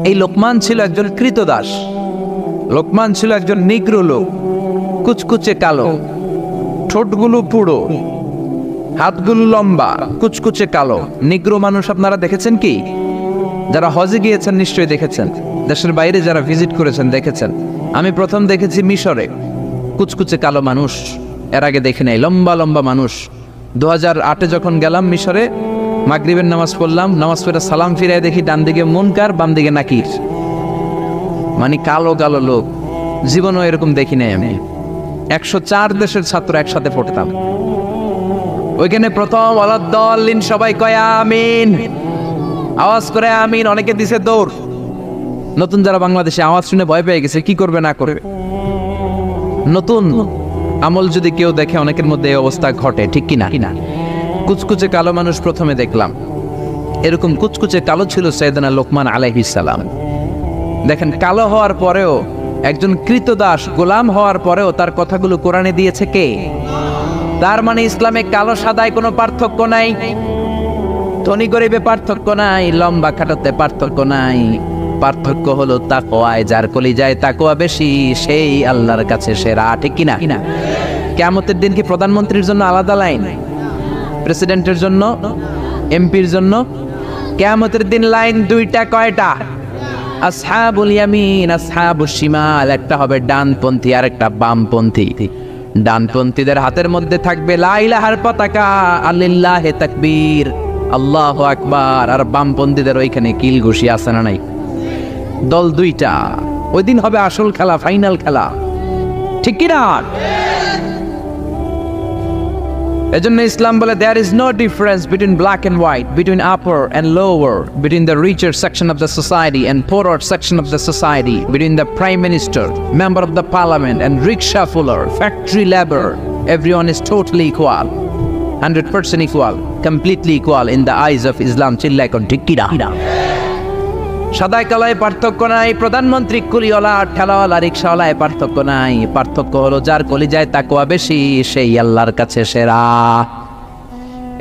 এই লোকমান ছিল একজন কৃতদাস, লোকমান ছিল একজন নিগ্র লোক, কুচকুচে কালো, ঠোঁটগুলো পুরো, হাতগুলো লম্বা, কুচকুচে কালো। নিগ্র মানুষ আপনারা দেখেছেন কি? যারা হজে গিয়েছেন নিশ্চয়ই দেখেছেন, দেশের বাইরে যারা ভিজিট করেছেন দেখেছেন। আমি প্রথম দেখেছি মিশরে কুচকুচে কালো মানুষ, এর আগে দেখি নাই, লম্বা লম্বা মানুষ। 2008-এ যখন গেলাম মিশরে, মাগরিবের নামাজ পড়লাম, নামাজ পড়ে সালাম ফিরাই দেখি ডান দিকে মুনকার, বাম দিকে নাকির, মানে কালো কালো লোক। জীবনও এরকম দেখি নাই আমি। 104 দেশের ছাত্র একসাথে পড়তাম ওইখানে। প্রথম ওয়ালাদ্দাল্লিন সবাই কয় আমিন, আওয়াজ করে আমিন, অনেকে দিছে দৌড়। নতুন যারা বাংলাদেশে আওয়াজ শুনে ভয় পেয়ে গেছে, কি করবে না করবে। নতুন আমল যদি কেউ দেখে অনেকের মধ্যে এই অবস্থা ঘটে, ঠিক কিনা? কুচকুচে কালো মানুষ প্রথমে দেখলাম। এরকম কুচকুচে কালো ছিল সাইয়েদনা লোকমান আলাইহিস সালাম। দেখেন, কালো হওয়ার পরেও, একজন কৃতদাস গোলাম হওয়ার পরেও তার কথাগুলো কোরআনে দিয়েছে কে? তার মানে ইসলামে কালো সাদায় কোনো পার্থক্য নাই, ধনী গরিবে পার্থক্য নাই, লম্বা খাটোতে পার্থক্য নাই। পার্থক্য হলো তাকওয়ায়। যার কলিজায় তাকওয়া বেশি সেই আল্লাহর কাছে সেরা, ঠিক কিনা? কিয়ামতের দিন কি প্রধানমন্ত্রীর জন্য আলাদা লাইন, প্রেসিডেন্টের জন্য, এমপির জন্য? কিয়ামতের দিন লাইন দুইটা। কয়টা? আসহাবুল ইয়ামিন, আসহাবুশ শিমাল। একটা হবে ডানপন্থী আর একটা বামপন্থী। ডানপন্থীদের হাতের মধ্যে থাকবে লা ইলাহার পতাকা, আল্লিল্লাহে তাকবীর, আল্লাহু আকবার। আর বামপন্থীদের ওইখানে কিল ঘুষি আছে না নাই? দল দুইটা। ওই দিন হবে আসল খেলা, ফাইনাল খেলা, ঠিক কি না? এজন্য ইসলাম বলে there is no difference between black and white, between upper and lower, between the richer section of the society and poorer section of the society, between the prime minister, member of the parliament and rickshaw puller, factory labor. Everyone is totally equal, 100% equal, completely equal in the eyes of Islam. চিল্লায় কোন, ঠিক কি না? সাদায় কালায় পার্থক্য নাই, প্রধানমন্ত্রী কুলিওয়ালা ঠেলাওয়ালা রিক্সাওয়ালায় পার্থক্য নাই। পার্থক্য হলো যার কলিজায় তাকওয়া বেশি সেই আল্লাহর কাছে সেরা।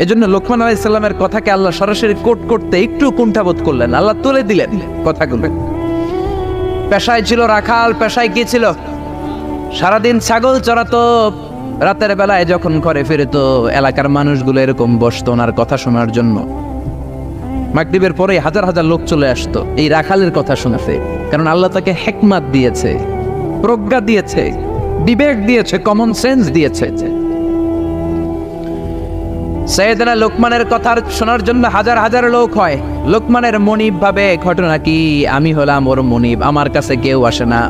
এজন্য লোকমান আলাইহিস সালামের কথাকে আল্লাহ সরাসরি কোট করতে একটু কুণ্ঠাবোধ করলেন, আল্লাহ তুলে দিলেন কথাগুলো। পেশায় ছিল রাখাল, পেশায় কি ছিল? সারাদিন ছাগল চড়াতো, রাতের বেলায় যখন ঘরে ফিরতো এলাকার মানুষগুলো এরকম বসতো ওনার কথা শোনার জন্য। মাগরিবের পরে হাজার হাজার লোক চলে আসতো এই রাখালের কথা শোনাতে, কারণ আল্লাহ তাকে হিকমত দিয়েছে, প্রজ্ঞা দিয়েছে, বিবেক দিয়েছে, কমন সেন্স দিয়েছে। সাইয়েদনা লোকমানের কথা শোনার জন্য হাজার হাজার লোক হয়। লোকমানের মনিব ভাবে, ঘটনা কি, আমি হলাম ওর মনিব, আমার কাছে কেউ আসে না।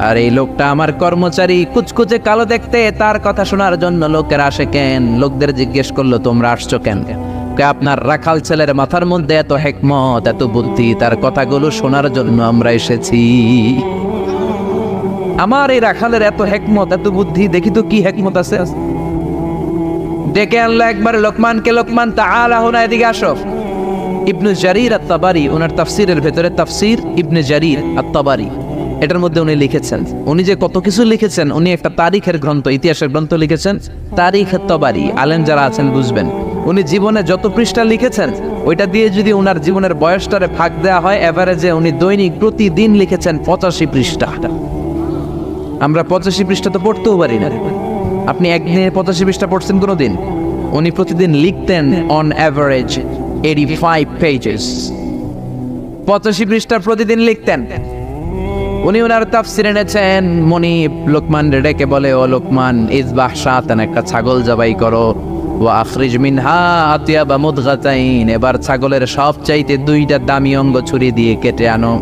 আর এই লোকটা আমার কর্মচারী, কুচকুচে কালো দেখতে, তার কথা শোনার জন্য লোকেরা আসে কেন? লোকদের জিজ্ঞেস করলো তোমরা আসছো কেন? আপনার রাখাল ছেলের মাথার মধ্যে এত হিকমত, এত বুদ্ধি, তার কথাগুলো শোনার জন্য আমরা এসেছি। আমার এই রাখালের এত হিকমত, এত বুদ্ধি, দেখি তো কি হিকমত আছে। ডেকে আনলো একবার লোকমানকে, লোকমান তাআলা হুনা, এদিকে আসো। ইবনে জারির আত-তাবারি ওনার তাফসীরের ভেতরে, তাফসীর ইবনে জারির আত-তাবারি, এটার মধ্যে উনি লিখেছেন, উনি যে কত কিছু লিখেছেন, উনি একটা তারিখের গ্রন্থ, ইতিহাসের গ্রন্থ লিখেছেন, তারিখ আত-তাবারি। আলেম যারা আছেন বুঝবেন, উনি জীবনে যত পৃষ্ঠা লিখেছেন ওইটা দিয়ে যদি উনার জীবনের বয়সটারে ভাগ দেওয়া হয়, এভারেজে উনি দৈনিক প্রতিদিন লিখেছেন 85 পৃষ্ঠা। আমরা 85 পৃষ্ঠা তো পড়তেও পারি না। আপনি একদিনে 85 পৃষ্ঠা পড়ছেন কোনোদিন? উনি প্রতিদিন লিখতেন অন অ্যাভারেজ 85 পেজেস। 85 পৃষ্ঠা প্রতিদিন লিখতেন। উনি ওনার তাফসীর এনেছেন। মনিব লোকমান ডেকে বলে, ও লোকমান, ইযবাহ শাতান, একটা ছাগল জবাই করো, ওয়া আখরিজ মিনহা আতিয়াবা মুদগাতাইন, এবার ছাগলের সবচাইতে দুইটা দামি অঙ্গ ছুরি দিয়ে কেটে আনো।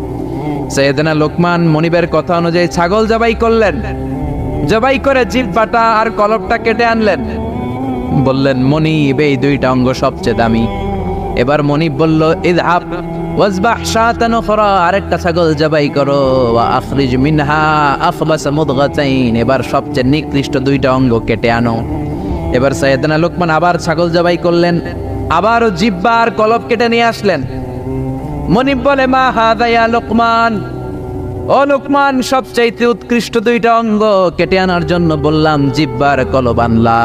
সাইয়েদনা লোকমান মনিবের কথা অনুযায়ী ছাগল জবাই করলেন, জবাই করে জিহ্বাটা আর কলবটা কেটে আনলেন। বললেন, মনিব, এই দুইটা অঙ্গ সবচেয়ে দামি। এবার মনিব বলল, ইযহাব ওয়াজবাহ শাতান উখরা, আরেকটা ছাগল জবাই করো, ওয়া আখরিজ মিনহা আখবাস মুদগাতাইন, এবার সবচেয়ে নিকৃষ্ট দুইটা অঙ্গ কেটে আনো। এবার সাইয়েদনা লোকমান আবার ছাগল জবাই করলেন, আবারও জিহ্বা আর কলব কেটে নিয়ে আসলেন। মনিব বলে, মা হাদা ইয়া লোকমান, ও লোকমান, সবচাইতে উৎকৃষ্ট দুইটা অঙ্গ কেটে আনার জন্য বললাম, জিহ্বার কলব আনলা।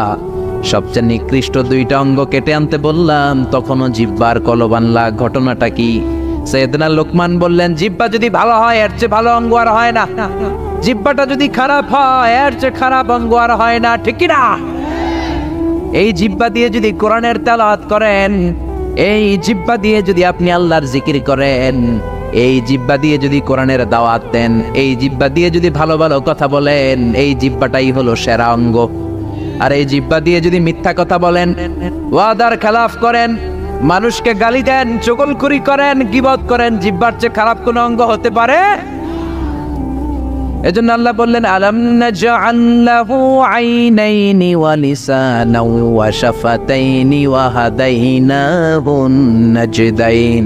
সবচেয়ে নিকৃষ্ট দুইটা অঙ্গ কেটে আনতে বললাম, তখনও জিহ্বার কলব আনলা। ঘটনাটা কি? সাইয়েদনা লোকমান বললেন, জিহ্বা যদি ভালো হয় এর চেয়ে ভালো অঙ্গ আর হয় না, জিহ্বাটা যদি খারাপ হয় এর চেয়ে খারাপ অঙ্গ আর হয় না, ঠিক কি না? এই জিহ্বা দিয়ে যদি কোরআনের তেলাওয়াত করেন, এই জিহ্বা দিয়ে যদি আপনি আল্লাহর জিকির করেন, এই জিহ্বা দিয়ে যদি কোরআনের দাওয়াত দেন, এই জিহ্বা দিয়ে যদি ভালো ভালো কথা বলেন, এই জিহ্বাটাই হলো সেরা অঙ্গ। আর এই জিহ্বা দিয়ে যদি মিথ্যা কথা বলেন, ওয়াদার খেলাফ করেন, মানুষকে গালি দেন, চগলখুরি করেন, গীবত করেন, জিহ্বার চেয়ে খারাপ কোন অঙ্গ হতে পারে? এজন্য আল্লাহ বললেন, আলাম নাজআল লাহু আইনাইনি ওয়া লিসানাও ওয়া শাফাতাইনি ওয়া হাদাইনাহুন নাজদাইন।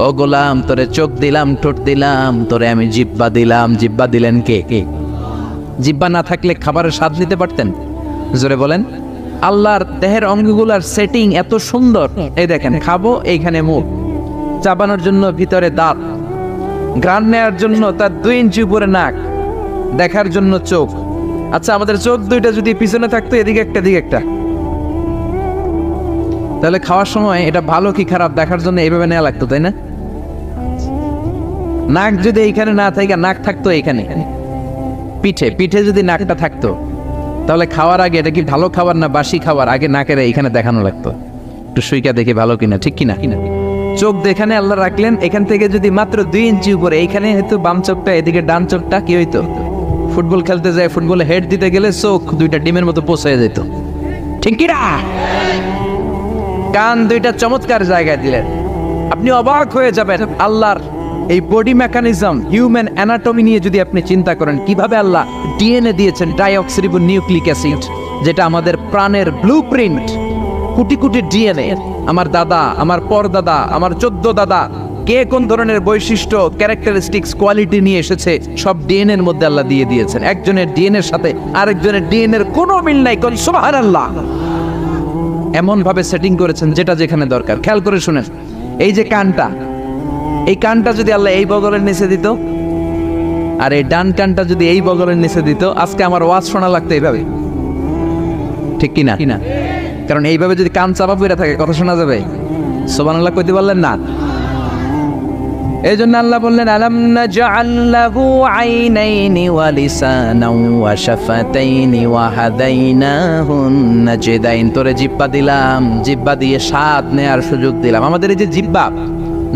ও গোলাম, তোরে চোখ দিলাম, ঠোঁট দিলাম, তোরে আমি জিহ্বা দিলাম। জিহ্বা দিলেন কে? জিহ্বা না থাকলে খাবারের স্বাদ নিতে পারতেন? জোরে বলেন। আল্লাহর দেহের অঙ্গগুলোর সেটিং এত সুন্দর। এই দেখেন, খাবো এইখানে মুখ, চাবানোর জন্য ভিতরে দাঁত, ঘ্রাণ নেওয়ার জন্য তার 2 ইঞ্চি উপরে নাক, দেখার জন্য চোখ। আচ্ছা, আমাদের চোখ দুইটা যদি পিছনে থাকতো, এদিকে একটা এদিকে একটা, তাহলে খাওয়ার সময় এটা ভালো কি খারাপ দেখার জন্য এইভাবে নেওয়া লাগতো, তাই না? নাক যদি এইখানে না থাকে, নাক থাকতো এইখানে পিঠে, পিঠে যদি নাকটা থাকতো, তাহলে খাওয়ার আগে এটা কি ভালো খাবার না বাসি খাবার, আগে নাকের এইখানে দেখানো লাগতো, একটু সুইকা দেখে ভালো কিনা, ঠিক কিনা? চোখ যেখানে আল্লাহ রাখলেন, এখান থেকে যদি মাত্র 2 ইঞ্চি উপরে, এইখানে হয়তো বাম চোখটা, এদিকে ডান চোখটা, কি হইতো? ফুটবল খেলতে যায়, ফুটবলে হেড দিতে গেলে চোখ দুইটা ডিমের মতো পৌঁছে যেত, ঠিক কিনা? কান দুইটা চমৎকার জায়গায় দিলেন, আপনি অবাক হয়ে যাবেন। আল্লাহর এই বডি মেকানিজম, হিউম্যান অ্যানাটমি নিয়ে যদি আপনি চিন্তা করেন, কিভাবে আল্লাহ ডিএনএ দিয়েছেন, ডাইঅক্সিরিবো নিউক্লিক অ্যাসিড, যেটা আমাদের প্রাণের ব্লুপ্রিন্ট, কোটি কোটি ডিএনএ। আমার দাদা, আমার পরদাদা, আমার 14 দাদা, কে কোন ধরনের বৈশিষ্ট্য, ক্যারেক্টারিস্টিক্স, কোয়ালিটি নিয়ে এসেছে, সব ডিএনএ এর মধ্যে আল্লাহ দিয়ে দিয়েছেন। একজনের ডিএনএ এর সাথে আরেকজনের ডিএনএ এর কোনো মিল নাই, কোন সুবহানাল্লাহ। এমন ভাবে সেটিং করেছেন যেটা যেখানে দরকার। খেয়াল করে শুনেন, এই যে কানটা, এই কানটা যদি আল্লাহ এই বগলের নিচে দিত, আর এই ডান কানটা যদি এই বগলের নিচে দিত, আজকে আমার ওয়াজ শোনা লাগতো এইভাবে, ঠিক কিনা? কারণ এইভাবে যদি কান চাপা পড়ে থাকে, কথা শোনা যাবে? সুবহানাল্লাহ কইতে পারলেন না? এই জন্য আল্লাহ বললেন, আলাম নাজআল লাহু আইনাইনি ওয়া লিসানাও ওয়া শাফাতাইনি ওয়া হাদাইনাহুন নাজদাইন। তোরে জিহ্বা দিলাম, জিহ্বা দিয়ে স্বাদ নেয়ার সুযোগ দিলাম। আমাদের এই যে জিহ্বা,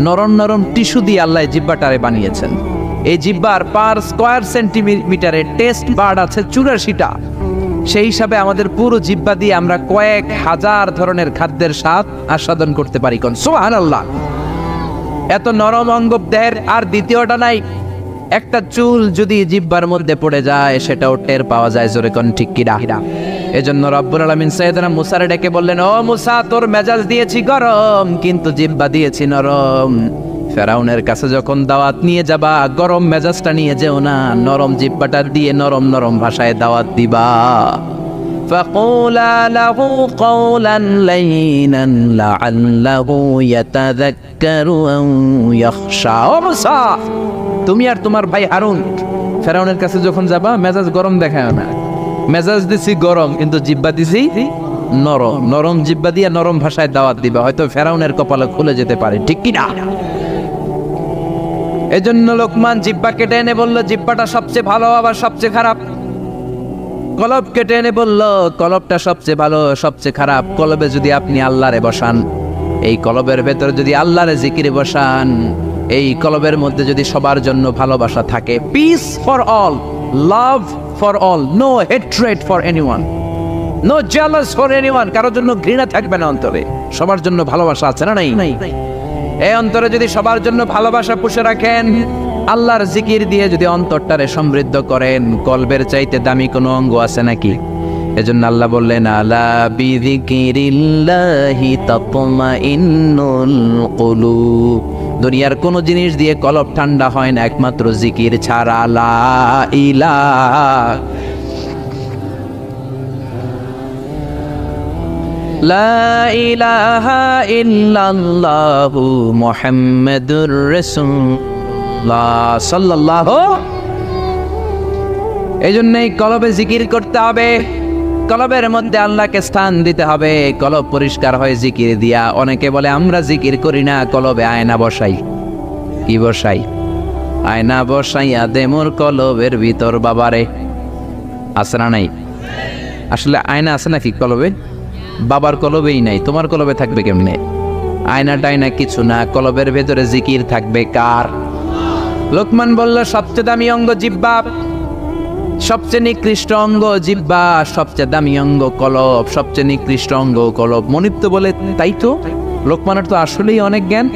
নরম নরম টিস্যু দিয়ে আল্লাহ জিহ্বাটারে বানিয়েছেন। এই জিহ্বার পার স্কয়ার সেন্টিমিটারে টেস্ট বার্ড আছে 84টা। সেই হিসাবে আমাদের পুরো জিহ্বা দিয়ে আমরা কয়েক হাজার ধরনের খাদ্যের স্বাদ আস্বাদন করতে পারি। কোন সুবহানাল্লাহ। এত নরম অঙ্গ দেহের আর দ্বিতীয়টা নাই। একটা চুল যদি জিহ্বার মধ্যে পড়ে যায়, সেটাও টের পাওয়া যায়, জোরে কোন ঠিক কি না? এজন্য রব্বুল আলামিন সাইয়েদনা মুসারে ডেকে বললেন, ও মুসা, তোর মেজাজ দিয়েছি গরম, কিন্তু জিহ্বা দিয়েছি নরম। ফেরাউনের কাছে যখন দাওয়াত নিয়ে যাবা, গরম মেজাজটা নিয়ে যেও না, নরম জিহ্বাটা দিয়ে নরম নরম ভাষায় দাওয়াত দিবা। فقولا له قولا لينا لعله يتذكر أو يخشى। ও মুসা, তুমি আর তোমার ভাই হারুন ফেরাউনের কাছে যখন যাবা, মেজাজ গরম দেখায় না। মেজাজ দিছি গরম, কিন্তু জিহ্বা দিছি নরম। নরম জিহ্বা দিয়ে নরম ভাষায় দাওয়াত দিবা, হয়তো ফেরাউনের কপালে খুলে যেতে পারে, ঠিক কি না? এজন্য লোকমান জিহ্বা কেটে এনে বলল, জিহ্বাটা সবচেয়ে ভালো আবার সবচেয়ে খারাপ। কলব কেটে এনে বলল, কলবটা সবচেয়ে ভালো সবচেয়ে খারাপ। কলবে যদি আপনি আল্লাহরে বসান, এই কলবের ভেতরে যদি আল্লাহরে জিকিরে বসান, এই কলবের মধ্যে যদি সবার জন্য ভালোবাসা থাকে, peace for all, love for all, no hatred for anyone, no jealous for anyone, কারোর জন্য ঘৃণা থাকবে না অন্তরে, সবার জন্য ভালোবাসা আছে না? নাই। এই অন্তরে যদি সবার জন্য ভালোবাসা পুষে রাখেন, আল্লাহর জিকির দিয়ে যদি অন্তরটারে সমৃদ্ধ করেন, কলবের চাইতে দামি কোনো অঙ্গ আছে নাকি? এজন্য আল্লাহ বললেন, আলা বিযিকিরিল্লাহি তাতমাইন্নুল কুলুব। দুনিয়ার কোন জিনিস দিয়ে কলব ঠান্ডা হয় না একমাত্র জিকির ছাড়া। লা ইলাহা লা ইলাহা ইল্লাল্লাহু মুহাম্মাদুর রাসূলুল্লাহ সাল্লাল্লাহু। এই জন্যই কলবে জিকির করতে হবে, কলবের মধ্যে আল্লাহকে স্থান দিতে হবে। কলব পরিষ্কার হয় জিকির দিয়া। অনেকে বলে আমরা জিকির করি না, কলবে আয়না বসাই। কি বসাই? আয়না বসাইয়া দে মোর কলবের ভিতর বাবারে। আছে না নাই? আসলে আয়না আছে নাকি কলবে? বাবার কলবেই নাই, তোমার কলবে থাকবে কেমনে? আয়না টায়না কিছু না, কলবের ভেতরে জিকির থাকবে কার? লোকমান বলল সবচেয়ে দামি অঙ্গ জিহ্বা, সবচেয়ে নিকৃষ্ট অঙ্গ জিহ্বা, সবচেয়ে দামি অঙ্গ কলব, সবচেয়ে নিকৃষ্ট অঙ্গ কলব। মনিব তো বলে তাই তো, লোকমানের তো আসলেই অনেক জ্ঞান।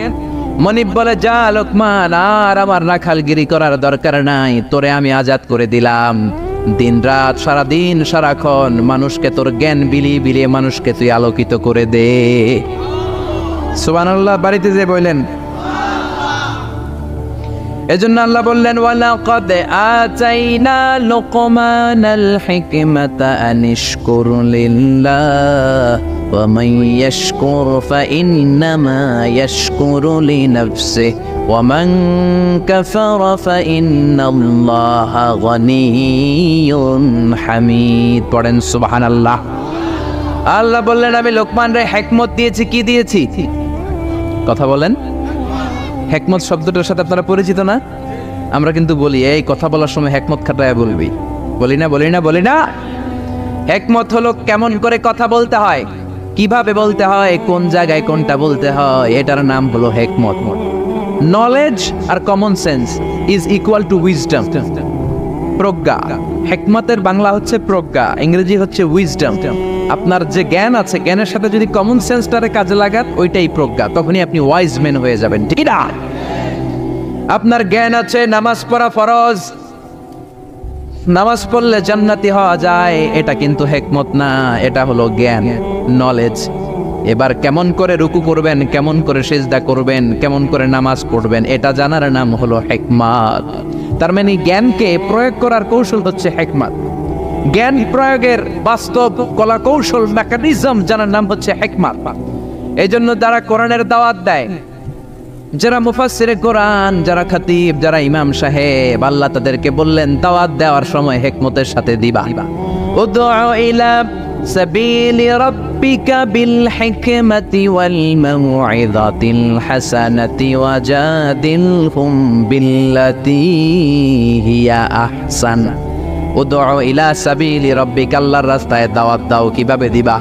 মনিব বলে যা লোকমান, আর আমার রাখালগিরি করার দরকার নাই, তোরে আমি আজাদ করে দিলাম। দিন রাত সারাদিন সারাক্ষণ মানুষকে তোর জ্ঞান বিলিয়ে বিলিয়ে মানুষকে তুই আলোকিত করে দে। সুবহানাল্লাহ। বাড়িতে যে বললেন, এজন্য আল্লাহ বললেন ওয়ালাকাদ আতাইনা লুকমানাল হিকমাতা আনিশকুর লিল্লাহ ওয়া মান ইয়াশকুর ফাইন্নামা ইয়াশকুরু লিনাফসিহি ওয়া মান কাফারা ফাইন্নাল্লাহা গনিয়্যুন হামিদ। পড়েন সুবহানাল্লাহ। আল্লাহ বললেন আমি লোকমানরে হিকমত দিয়েছি। কি দিয়েছি? কথা বলেন। হিকমত শব্দটার সাথে আপনারা পরিচিত না? আমরা কিন্তু বলি এই কথা বলার সময় হিকমত খাটায় বলবি, বলি না বলি না বলি না। হিকমত হলো কেমন করে কথা বলতে হয়, কিভাবে বলতে হয়, কোন জায়গায় কোনটা বলতে হয়, এটার নাম হলো হিকমত। নলেজ আর common sense is equal to wisdom. প্রজ্ঞা, হিকমতের বাংলা হচ্ছে প্রজ্ঞা, ইংরেজি হচ্ছে উইজডম। আপনার যে জ্ঞান আছে, জ্ঞানের সাথে যদি কমন সেন্সটারে কাজে লাগান, ওইটাই প্রজ্ঞা, তখনই আপনি ওয়াইজ ম্যান হয়ে যাবেন, ঠিক না? আপনার জ্ঞান আছে নামাজ পড়া ফরজ, নামাজ পড়লে জান্নাতি হওয়া যায়, এটা কিন্তু হিকমত না, এটা হলো জ্ঞান, নলেজ। এবার কেমন করে রুকু করবেন, কেমন করে সিজদা করবেন, কেমন করে নামাজ পড়বেন, এটা জানার নাম হলো হিকমত। তার মানে জ্ঞানকে প্রয়োগ করার কৌশল হচ্ছে হিকমত। জ্ঞান প্রয়োগের বাস্তব কলা কৌশল মেকানিজম জানার নাম হচ্ছে হিকমত। এই জন্য যারা কোরআনের দাওয়াত দেয়, যারা মুফাসসিরে কোরআন, যারা খতিব, যারা ইমাম সাহেব, আল্লাহ তাদেরকে বললেন দাওয়াত দেওয়ার সময় হিকমতের সাথে দিবা। উদউ ইলা সাবিলি রাব্বিকা বিল হিকমাতি ওয়াল মাউইযাতিল হাসানাতি ওয়াজাদিলহুম বিল্লাতী হিয়া আহসান। উদউ ইলা সাবিলি রাব্বিকা, আল্লাহর রাস্তায় দাওয়াত দাও। কিভাবে দিবা?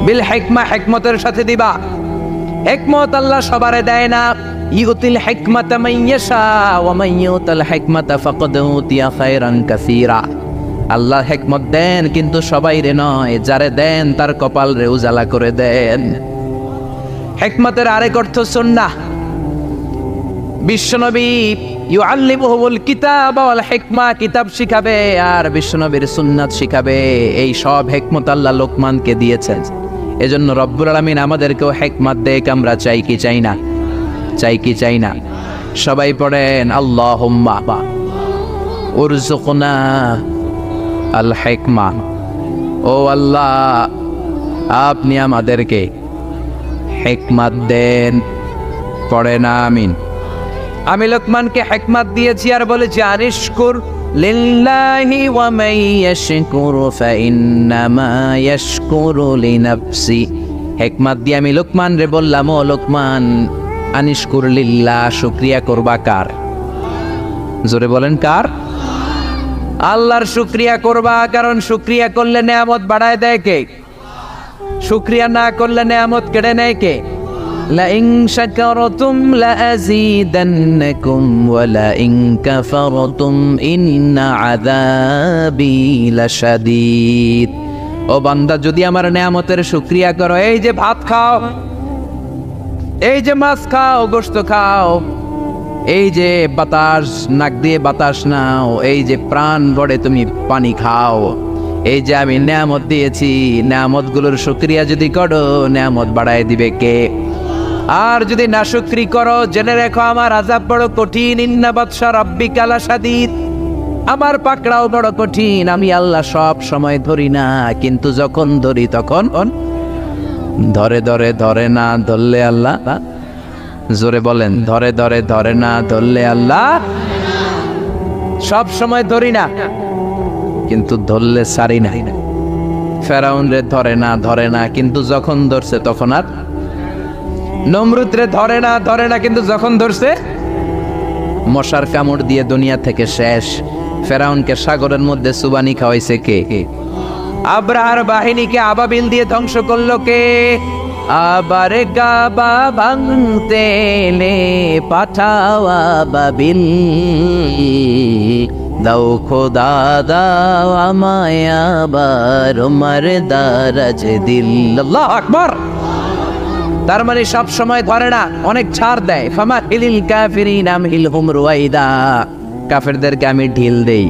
বিল হিকমা, হিকমতের সাথে দিবা। হিকমত আল্লাহ সবারে দেয় না। ইউতিল হিকমাতা মান ইয়াশা ওয়া মান ইউতাল হিকমাতা ফাকাদ উতিয়া খায়রান কাসীরা। আল্লাহ হিকমত দেন কিন্তু সবাইরে নয়, যারে দেন তার কপাল রে উজালা করে দেন। হিকমতের আরেক অর্থ সুন্নাহ। বিশ্বনবী ইউআল্লিমুহুল কিতাব ওয়াল হিকমা, কিতাব শিখাবে আর বিশ্বনবীর সুন্নাত শিখাবে। এই সব হিকমত আল্লাহ লোকমানকে দিয়েছেন। এজন্য রব্বুল আলামিন আমাদেরকেও হিকমত দেখ, আমরা চাই কি চাই না? চাই কি চাই না? সবাই পড়েন আল্লাহুম্মা উরযুকনা আল হিকমা। ও আল্লাহ, আপনি আমাদেরকে হিকমত দেন। পড়েন আমিন। আমি লোকমানকে হিকমত দিয়েছি আর বলেছি আনিশকুর লিল্লাহি ওয়া মান ইয়াশকুরু ফাইন্নামা ইয়াশকুরু লিনাফসি। হিকমত দিয়ে আমি লোকমান রে বললাম, ও লোকমান আনিশকুর লিল্লাহ, শুকরিয়া করবা কার? জোরে বলেন কার? আল্লাহর শুকরিয়া করবা, কারণ শুকরিয়া করলে নেয়ামত বাড়ায় দেয় কে? শুকরিয়া না করলে নেয়ামত কেড়ে নেয় কে? লাইন শাকারতুম লাযীদান্নাকুম ওয়া লাইন কাফারতুম ইন্না আযাবি লাশাদীদ। ও বান্দা, যদি আমার নেয়ামতের শুকরিয়া করো, এই যে ভাত খাও, এই যে মাছ খাও, গোশত খাও, এই যে বাতাস নাক দিয়ে বাতাস নাও, এই যে প্রাণ ভরে তুমি পানি খাও, এই যে আমি নেয়ামত দিয়েছি, নেয়ামতগুলোর শুকরিয়া যদি করো, নেয়ামত বাড়ায় দিবে কে? আর যদি নাশুকরি করো, জেনে রেখো আমার আযাব বড় কঠিন। ইন্না বাতশা রাব্বিকা লাশাদীদ, আমার পাকড়াও বড় কঠিন। আমি আল্লাহ সব সময় ধরি না, কিন্তু যখন ধরি তখন ধরে ধরে ধরে না ধরলে আল্লাহ। জোরে বলেন, ধরে ধরে ধরে না ধরলে আল্লাহ। সব সময় ধরি না, কিন্তু ধরলে সারি না। ফেরাউন রে ধরে না কিন্তু যখন ধরছে তখন আর নমরুদরে ধরে না, কিন্তু যখন ধরছে মশার কামড় দিয়ে দুনিয়া থেকে শেষ। ফেরাউনকে সাগরের মধ্যে সুবানি খাওয়াইছে কে? আব্রাহার বাহিনীকে আবাবিল দিয়ে ধ্বংস করলো কে? আবার কাবা ভাঙতে এলে পাঠাও আবাবিল, দাও খোদা দাও আমায় আবার উমার দারাজ দিল। আল্লাহু আকবার। তার মানে সব সময় ধরে না, অনেক ছাড় দেয়। ফামাহিলিল কাফিরিন আমহিলহুম রুয়াইদা, কাফেরদেরকে আমি ঢিল দেই,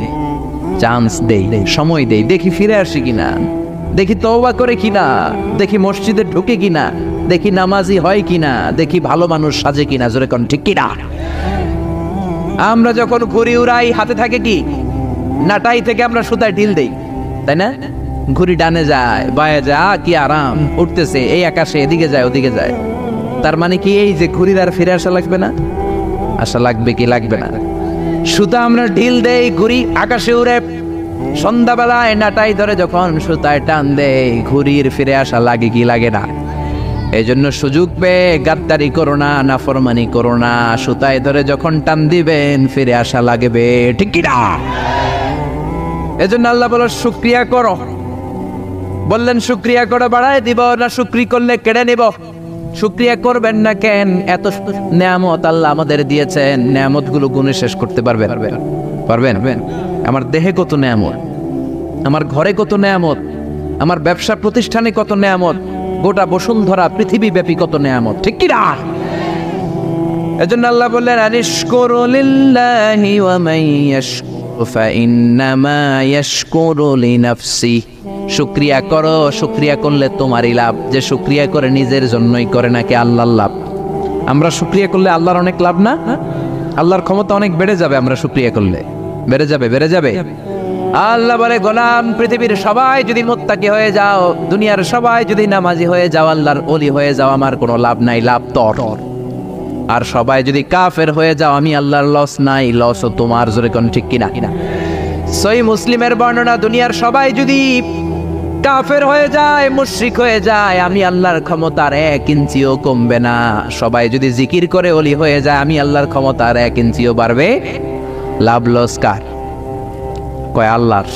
চান্স দেই, সময় দেই, দেখি ফিরে আসি কিনা, দেখি তওবা করে কিনা, দেখি মসজিদে ঢুকে কিনা, দেখি নামাজি হয় কিনা, দেখি ভালো মানুষ সাজে কিনা। জোরে কোন ঠিক কিনা? আমরা যখন ঘুড়ি উড়াই হাতে থাকে কি? নাটাই থেকে আমরা সুতায় ঢিল দেই, তাই না? ঘুড়ি ডানে যায় বায়ে যায়, কি আরাম, উঠতেছে এই আকাশে, এদিকে যায় ওদিকে যায়। তার মানে কি এই যে ঘুড়ির আর ফিরে আসা লাগবে না? আসা লাগবে কি লাগবে না? সুতা আমরা ঢিল দেই, ঘুড়ি আকাশে উড়ে। সন্ধ্যাবেলায় নাটাই ধরে যখন সুতায় টান দেয়, ঘুড়ির ফিরে আসা লাগে কি লাগে না? এই জন্য সুযোগ পেয়ে গাদ্দারি করো না, নাফরমানি করো না। সুতায় ধরে যখন টান দিবেন ফিরে আসা লাগবে, ঠিক কি না? এজন্য আল্লাহ বলো শুকরিয়া করো। বললেন শুকরিয়া করে বাড়ায় দিব না, শুকরি করলে কেড়ে নিব। শুকরিয়া করবেন না কেন? এত নেয়ামত আল্লাহ আমাদের দিয়েছেন, নেয়ামত গুলো গুণে শেষ করতে পারবেন? পারবেন? আমার দেহে কত নেয়ামত, আমার ঘরে কত নেয়ামত, আমার ব্যবসা প্রতিষ্ঠানে কত নেয়ামত, গোটা বসুন্ধরা পৃথিবী ব্যাপী কত নেয়ামত, ঠিক কি না? এজন্য আল্লাহ বললেন আনিশকুরু লিল্লাহি ওয়া মান ইয়াশকুরু ফাইন্নামা ইয়াশকুরু লিনাফসি। শুকরিয়া করো, শুকরিয়া করলে তোমারই লাভ। যে শুকরিয়া করে নিজের জন্যই করে নাকি আল্লাহর লাভ? আমরা শুকরিয়া করলে আল্লাহর অনেক লাভ না? আল্লাহর ক্ষমতা অনেক বেড়ে যাবে আমরা শুকরিয়া করলে, বেড়ে যাবে। আল্লাহ বলে গোলাম, পৃথিবীর সবাই যদি মুত্তাকি হয়ে যাও, দুনিয়ার সবাই যদি নামাজি হয়ে যাও, আল্লাহর ওলি হয়ে যাও, আমার কোনো লাভ নাই, লাভ তোর। আর সবাই যদি কাফের হয়ে যাও, আমি আল্লাহর লস নাই, লসও তোমার। জোরে কোন ঠিক কিনা? সহিহ মুসলিমের বর্ণনা, দুনিয়ার সবাই যদি কাফের হয়ে যায়, মুশরিক হয়ে যায়, আমি আল্লাহর ক্ষমতার 1 ইঞ্চিও কমবে না। সবাই যদি জিকির করে ওলি হয়ে যায়, আমি আল্লাহর ক্ষমতার 1 ইঞ্চিও বাড়বে। লাভ লস কার? কয় আল্লাহর।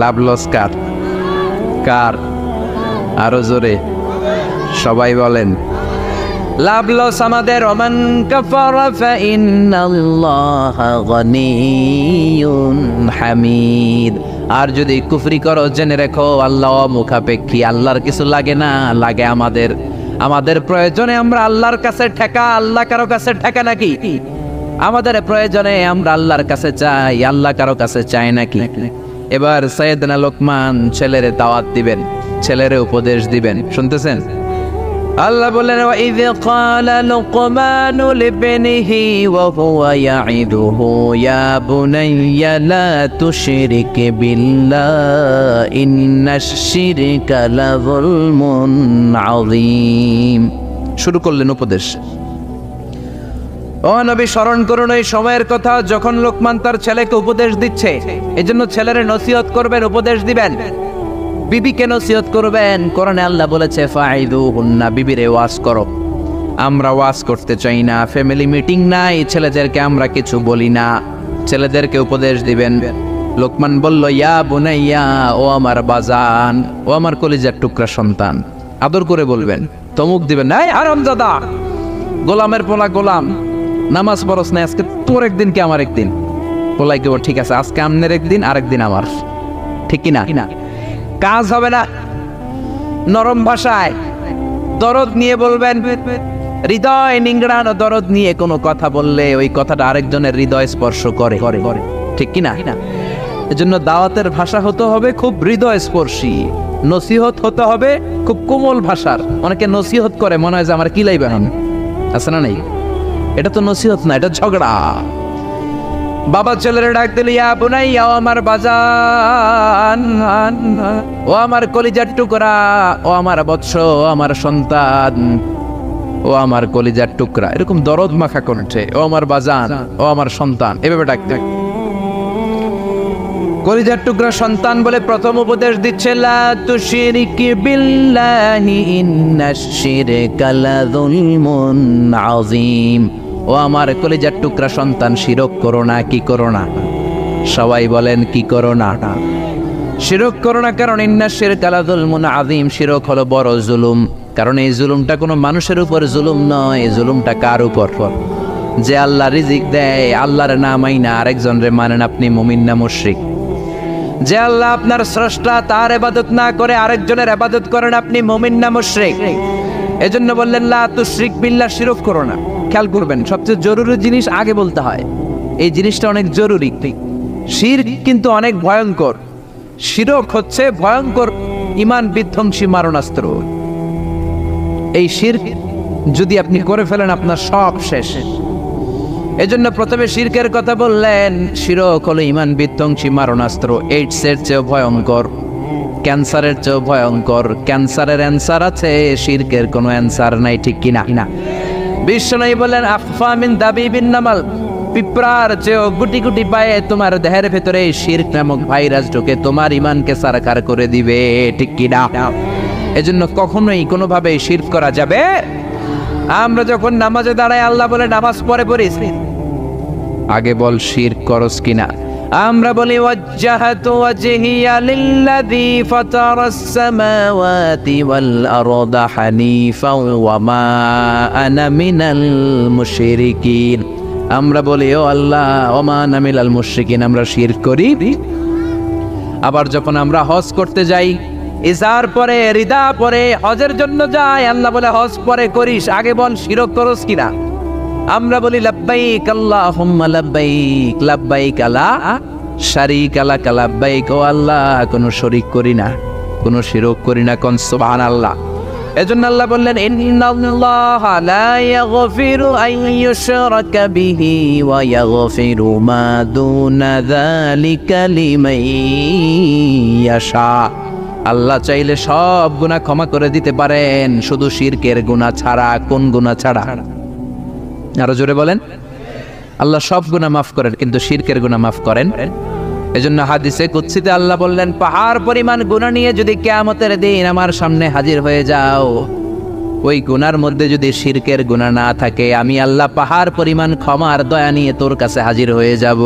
লাভ লস কার? কার? আরো জোরে সবাই বলেন। লাভ লস আমাদের। ওমান কাফারা ফাইন্নাল্লাহা গনিয়্যুন হামিদ। আর যদি কুফরি করো, জেনে রেখো আল্লাহ মুখাপেক্ষী, আল্লাহর কিছু লাগে না, লাগে আমাদের। আমাদের প্রয়োজনে আমরা আল্লাহর কাছে ঠেকা, আল্লাহ কারো কাছে ঠেকা নাকি? আমাদের প্রয়োজনে আমরা আল্লাহর কাছে চাই, আল্লাহ কারো কাছে চায় নাকি? এবার সাইয়েদনা লোকমান ছেলেরে দাওয়াত দিবেন, ছেলেরে উপদেশ দিবেন, শুনতেছেন? আল্লাহ বললেন ওয়াইয ক্বালা লুকমানু লিবনিহি ওয়া হুয়া ইয়াইদুহু ইয়া বুনাইয়া লা তুশরিক বিল্লাহ ইন্নাশ শিরকা লাযুলমুন আযীম। শুরু করলেন উপদেশ। ও নবী, স্মরণ করুন ওই সময়ের কথা যখন লোকমান তার ছেলেকে উপদেশ দিচ্ছে। এজন্য ছেলেরে নসিহত করবেন, উপদেশ দিবেন। বিবিকে নসিহত করবেন। কোরআনে আল্লাহ বলেছে ফাইদুহুন্না, বিবিরে ওয়াজ করো। আমরা ওয়াজ করতে চাই না, ফ্যামিলি মিটিং নাই, ছেলেদেরকে আমরা কিছু বলি না, ছেলেদেরকে উপদেশ দিবেন। লোকমান বলল ইয়া বুনাইয়া, ও আমার বাজান, ও আমার কলিজার টুকরা সন্তান। আদর করে বলবেন, তমুক দিবেন না। এই হারামজাদা, গোলামের পোলা গোলাম, নামাজ পড়স না, আজকে তোর একদিন কি আমার একদিন। পোলাই কেবল ঠিক আছে, আজকে আমনের একদিন, আরেকদিন আমার, ঠিক কিনা? কাজ হবে না। নরম ভাষায় দরদ নিয়ে বলবেন। হৃদয় নিংড়ানো দরদ নিয়ে কোনো কথা বললে ওই কথাটা আরেকজনের হৃদয় স্পর্শ করে, ঠিক কিনা? এজন্য দাওয়াতের ভাষা হতে হবে খুব হৃদয় স্পর্শী, নসিহত হতে হবে খুব কোমল ভাষার। অনেকে নসিহত করে মনে হয় যে আমার কিলাই বানান, আছে না? নেই, এটা তো নসিহত না, এটা ঝগড়া। বাবা ছেলেরে ডাক দিল ইয়া বুনাইয়া, ও আমার বাজান, ও আমার কলিজার টুকরা, ও আমার বৎস, ও আমার সন্তান, ও আমার কলিজার টুকরা। এরকম দরদ মাখা কণ্ঠে, ও আমার বাজান, ও আমার সন্তান, এভাবে ডাকতে। কলিজার টুকরা সন্তান বলে প্রথম উপদেশ দিচ্ছে, লা তুশরিক বিল্লাহি ইন্নাশ শিরকা লাযুলমুন আযীম। ও আমার কলিজার টুকরা সন্তান, শিরক করো না। কি করো না? সবাই বলেন, কি করো না? শিরক করো না, কারণ ইন্নাশ শিরকা লাযুলমুন আযীম, শিরক হলো বড় জুলুম। কারণ এই জুলুমটা কোনো মানুষের উপর জুলুম নয়, এই জুলুমটা কার উপর? যে আল্লাহ রিজিক দেয়, আল্লাহর না মাইনা আরেকজনরে মানেন, আপনি মুমিন না মুশরিক? যে আল্লাহ আপনার স্রষ্টা, তার ইবাদত না করে আরেকজনের ইবাদত করেন, আপনি মুমিন না মুশরিক? এজন্য বললেন লা তুশরিক বিল্লাহ, শিরক করো না। খেয়াল করবেন, সবচেয়ে জরুরি জিনিস আগে বলতে হয়, এই জিনিসটা অনেক জরুরি। শিরক কিন্তু অনেক ভয়ঙ্কর। শিরক হচ্ছে ভয়ঙ্কর ঈমান বিধ্বংসী মারণাস্ত্র। এই শিরক যদি আপনি করে ফেলেন, আপনার সব শেষ। এজন্য প্রথমে শিরকের কথা বললেন। শিরক হলো ঈমান বিধ্বংসী মারণাস্ত্র। এইডসের চেয়েও ভয়ঙ্কর, ক্যান্সারের চেয়েও ভয়ঙ্কর। ক্যান্সারের অ্যান্সার আছে, শিরকের কোনো অ্যান্সার নাই, ঠিক কিনা? বিশ্বনবী বলেন, আখফা মিন দাবিবিন নামাল, পিঁপড়ার চেয়েও গুটি গুটি পায়ে তোমার দেহের ভেতরে শিরক নামক ভাইরাস ঢুকে তোমার ঈমানকে সারখার করে দিবে, ঠিক কিনা? এজন্য কখনোই কোনোভাবে শিরক করা যাবে। আমরা যখন নামাজে দাঁড়াই, আল্লাহ বলে নামাজ পড়ে পড়িস, আগে বল শিরক করস কিনা। আমরা বলি ওয়াজ্জাহাতু ওয়াজহিয়া লিল্লাযী ফাতারাস সামাওয়াতি ওয়াল আরদা হানিফাও ওয়া মা আনা মিনাল মুশরিকিন। আমরা বলি, ও আল্লাহ, ওয়া মা আনা মিনাল মুশরিকিন, আমরা শিরক করি। আবার যখন আমরা হজ করতে যাই, ইজার পরে রিদা পরে হজের জন্য যাই, আল্লাহ বলে হজ পরে করিস, আগে বল শিরক করস কিনা। আমরা বলি লাব্বাইক আল্লাহুম্মা লাব্বাইক, লাব্বাইক লা শারীকা লাক লাব্বাইক, ও আল্লাহ, কোনো শরীক করি না, কোনো শিরক করি না, কোন সুবহানাল্লাহ। এজন্য আল্লাহ বললেন, ইন্নাল্লাহা লা ইয়াগফিরু আন ইউশরাকা বিহি ওয়া ইয়াগফিরু মা দুনা যালিকা লিমান ইয়াশা। আল্লাহ চাইলে সব গুনাহ ক্ষমা করে দিতে পারেন, শুধু শিরকের গুনাহ ছাড়া। কোন গুনাহ ছাড়া? আরো জোরে বলেন। আল্লাহ সব গুনাহ মাফ করেন, কিন্তু শিরকের গুনাহ মাফ করেন। এজন্য হাদিসে কুদসিতে আল্লাহ বললেন, পাহাড় পরিমাণ গুনাহ নিয়ে যদি কিয়ামতের দিন আমার সামনে হাজির হয়ে যাও, ওই গুনার মধ্যে যদি শিরকের গুনাহ না থাকে, আমি আল্লাহ পাহাড় পরিমাণ ক্ষমা আর দয়া নিয়ে তোর কাছে হাজির হয়ে যাব।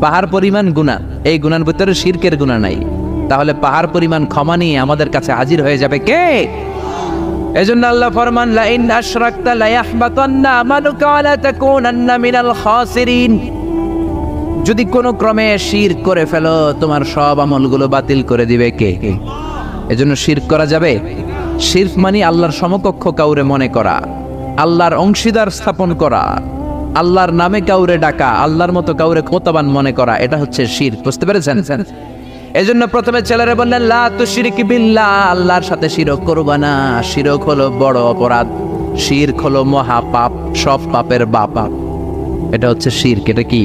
পাহাড় পরিমাণ গুনাহ, এই গুনার ভিতরে শিরকের গুনাহ নাই, তাহলে পাহাড় পরিমাণ ক্ষমা নিয়ে আমাদের কাছে হাজির হয়ে যাবে কে? এজন্য আল্লাহ ফরমান, লা ইন আশরাকতা লা ইয়াহবাতান্না আমালুকা ওয়া লা তাকুনান্না মিনাল খাসিরিন। যদি কোনো ক্রমে শিরক করে ফেলো, তোমার সব আমলগুলো বাতিল করে দিবে কে? এজন্য শিরক করা যাবে? শিরক মানে আল্লাহর সমকক্ষ কাউরে মনে করা, আল্লাহর অংশীদার স্থাপন করা, আল্লাহর নামে কাউরে ডাকা, আল্লাহর মতো কাউরে ক্ষমতাবান মনে করা, এটা হচ্ছে শিরক। বুঝতে পেরেছেন? এজন্য প্রথমে ছেলেরা বললেন, লা তুশরিক বিল্লাহ, আল্লাহর সাথে শিরক করবা না। শিরক হলো বড় অপরাধ, শিরক হলো মহা পাপ, সব পাপের বাপ। এটা হচ্ছে শিরক। এটা কি?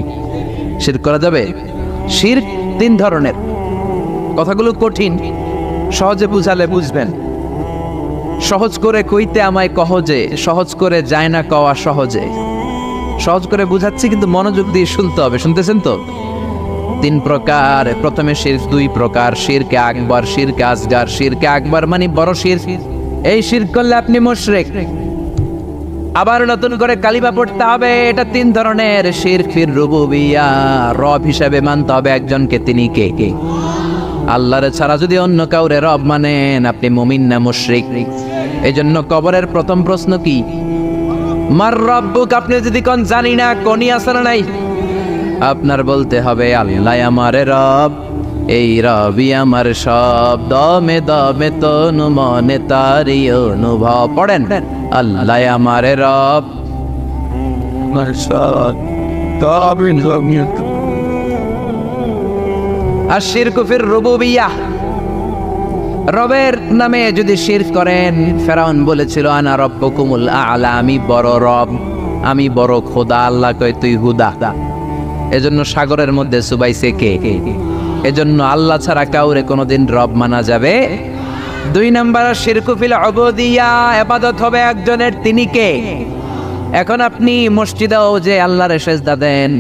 শিরক করা যাবে? শিরক তিন ধরনের। কথাগুলো কঠিন, সহজে বুঝালে বুঝবেন। সহজ করে কইতে আমায় কহজে, সহজ করে যায় না কওয়া সহজে। সহজ করে বুঝাচ্ছি, কিন্তু মনোযোগ দিয়ে শুনতে হবে। শুনতেছেন তো? তিন প্রকার। প্রথমে শিরক দুই প্রকার, শিরকে আকবার, শিরকে আসগার। শিরকে আকবার মানে বড় শিরক, এই শিরক করলে আপনি মুশরিক। আবার নতুন করে কালিমা পড়তে হবে। এটা তিন ধরনের শিরক। ফির রুবুবিয়া, রব হিসাবে মানতে হবে একজনকে। তিনি কে? আল্লাহর ছাড়া যদি অন্য কাউরে রব মানেন, আপনি মুমিন না মুশরিক? এজন্য কবরের প্রথম প্রশ্ন কি? মার রব্বুক। আপনি যদি কোন জানি না, কোনই আছে না নাই, আপনার বলতে হবে, আল্লাহ আমার রব, এই রবি আমার সব, দমে দমে তনু মনে তারি অনুভব। পড়েন, আল্লাহ আমার রব। আর শিরকু ফির রুবুবিয়াহ, রবের নামে যদি শিরক করেন, ফেরাউন বলেছিল, আনা রব্বুকুমুল আ'লা, আমি বড় রব, আমি বড় খোদা। আল্লাহ কয়, তুই হুদা। এজন্য সাগরের মধ্যে সুবাইছে কে? এজন্য আল্লাহ ছাড়া কাউরে কোনোদিন রব মানা যাবে? দুই নাম্বার শিরকু ফিল উবুদিয়া, ইবাদত হবে একজনের। তিনি কে? এখন আপনি মসজিদেও যে আল্লাহর সেজদা দেন,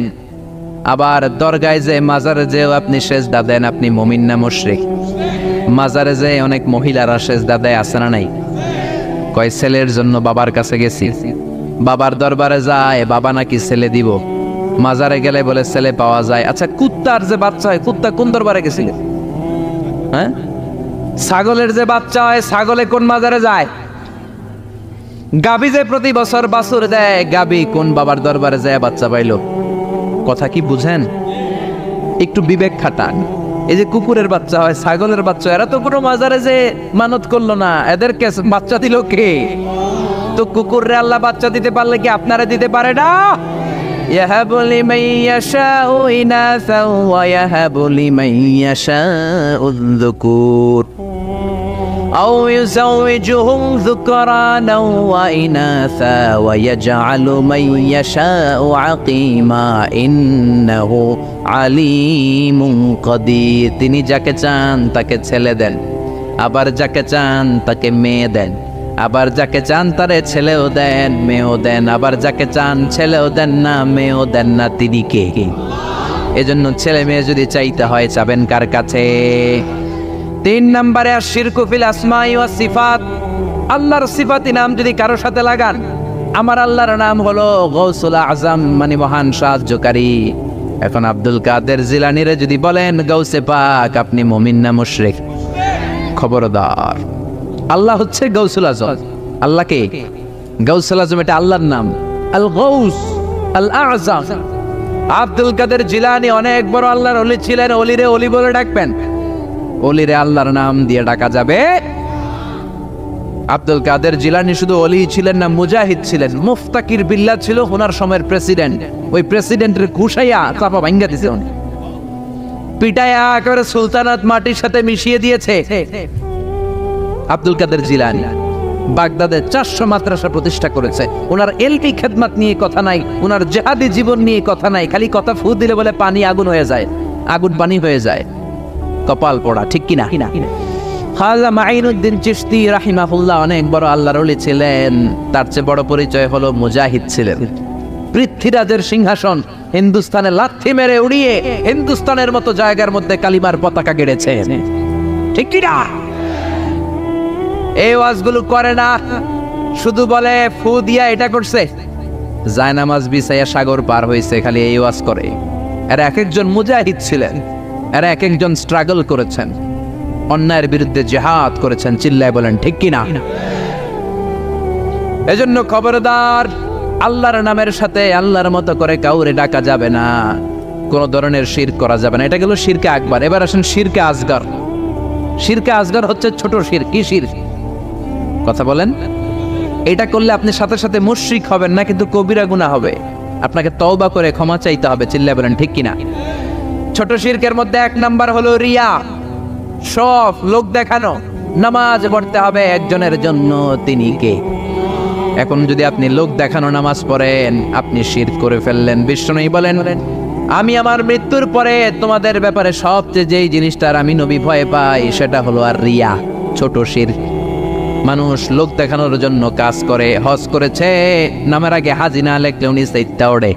আবার দরগায় যে মাজারে যেও আপনি সেজদা দেন, আপনি মুমিন না মুশরিক? মাজারে যে অনেক মহিলারা সেজদা দেয়, আছে না নাই? কয় ছেলের জন্য বাবার কাছে গেছি, বাবার দরবারে যায়, বাবা নাকি ছেলে দিব। মাজারে গেলে বলে ছেলে পাওয়া যায়। আচ্ছা, কুত্তার যে বাচ্চা হয়, কুত্তা কোন দরবারে গেছিল? হ্যাঁ, ছাগলের যে বাচ্চা হয়, ছাগলে কোন মাজারে যায়? গাভী যে প্রতি বছর বাছুর দেয়, গাভী কোন বাবার দরবারে যায় বাচ্চা পাইলো? কথা কি বুঝেন? একটু বিবেক খাটান। এই যে কুকুরের বাচ্চা হয়, ছাগলের বাচ্চা, এরা তো কোনো মাজারে যে মানত করলো না, এদেরকে বাচ্চা দিল কে? তো কুকুররে আল্লাহ বাচ্চা দিতে পারলে কি আপনারা দিতে পারে না? يهب لمن يشاء إناثا ويهب لمن يشاء الذكور أو يزوجهم ذكرانا وإناثا ويجعل من يشاء عقيما إنه عليم قدير। তিনি যাকে চান তাকে ছেলে দেন, আবার যাকে চান তাকে মেয়ে দেন, আবার যাকে চান তারে ছেলেও দেন মেয়েও দেন, আবার যাকে চান ছেলেও দেন না মেয়েও দেন না। তিনি কে? এজন্য ছেলে মেয়ে যদি চাইতে হয়, চাবেন কার কাছে? 3 নম্বরে আশিরকু ফিল আসমাই ওয়াস সিফাত। আল্লাহর সিফাতি নাম যদি কারো সাথে লাগান, আমার আল্লাহর নাম হলো গৌসুল আজম, মানে মহান সাহায্যকারী। এখন আব্দুল কাদের জিলানীরে যদি বলেন গৌসে পাক, আপনি মুমিন না মুশরিক? খবরদার, আল্লাহ হচ্ছে গৌসুল আজম। আল্লাহ কে? গৌসুল আজম, এটা আল্লাহর নাম, আল গৌস আল আজম। আব্দুল কাদের জিলানী অনেক বড় আল্লাহর ওলি ছিলেন। ওলিরে ওলি বলে ডাকবেন? ওলিরে আল্লাহর নাম দিয়ে ডাকা যাবে? আব্দুল কাদের জিলানী শুধু ওলি ছিলেন না, মুজাহিদ ছিলেন। মুফতাকির বিল্লাহ ছিল ওনার সময়ের প্রেসিডেন্ট। ওই প্রেসিডেন্টের ঘুষাইয়া চাপা ভাঙ্গা দিছে, পিটাইয়া একেবারে সুলতানাত মাটির সাথে মিশিয়ে দিয়েছে। আব্দুল কাদের জিলানী বাগদাদে 400 মাদ্রাসা প্রতিষ্ঠা করেছে। ওনার এলপি খেদমত নিয়ে কথা নাই, ওনার জিহাদি জীবন নিয়ে কথা নাই, খালি কথা ফু দিলে বলে পানি আগুন হয়ে যায়, আগুন পানি হয়ে যায়। কপাল পোড়া, ঠিক কিনা? খাজা মাইনুদ্দিন চিশতি রাহিমাহুল্লাহ অনেক বড় আল্লাহর ওলি ছিলেন। তার চেয়ে বড় পরিচয় হলো মুজাহিদ ছিলেন। পৃথ্বীরাজের সিংহাসন হিন্দুস্তানে লাথি মেরে উড়িয়ে হিন্দুস্তানের মতো জায়গার মধ্যে কালিমার পতাকা গেড়েছেন, ঠিক কিনা? এই ওয়াজগুলো করে না, শুধু বলে ফু দিয়া এটা করছে, জায়নামাজ বিছাইয়া সাগর পার হয়েছে, খালি এই ওয়াজ করে। এরা এক একজন মুজাহিদ ছিলেন, এরা এক একজন স্ট্রাগল করেছেন, অন্যায়ের বিরুদ্ধে জিহাদ করেছেন। চিল্লায় বলেন ঠিক কিনা? এজন্য খবরদার, আল্লাহর নামের সাথে আল্লাহর মতো করে কাউরে ডাকা যাবে না, কোন ধরনের শিরক করা যাবে না। এটা গেল শিরকে আকবার। এবার আসেন শিরকে আসগর। শিরকে আসগর হচ্ছে ছোট শিরক। কি শিরক? কথা বলেন। এটা করলে আপনি সাথে সাথে মুশরিক হবেন না, কিন্তু কবিরা গুনাহ হবে। আপনাকে তওবা করে ক্ষমা চাইতে হবে। চিল্লায় বলেন ঠিক কিনা? ছোট শিরকের মধ্যে 1 নাম্বার হলো রিয়া, সব লোক দেখানো। নামাজ পড়তে হবে একজনের জন্য, তিনি কে? এখন যদি আপনি লোক দেখানো নামাজ পড়েন, আপনি শিরক করে ফেললেন। বিষ্ণু বলেন, আমি আমার মৃত্যুর পরে তোমাদের ব্যাপারে সবচেয়ে যেই জিনিসটার আমি নবী ভয় পাই, সেটা হলো আর রিয়া, ছোট শিরক। মানুষ লোক দেখানোর জন্য কাজ করে। হজ করেছে, নামের আগে হাজি না লেখলে উনি সাইটটা ওড়ে,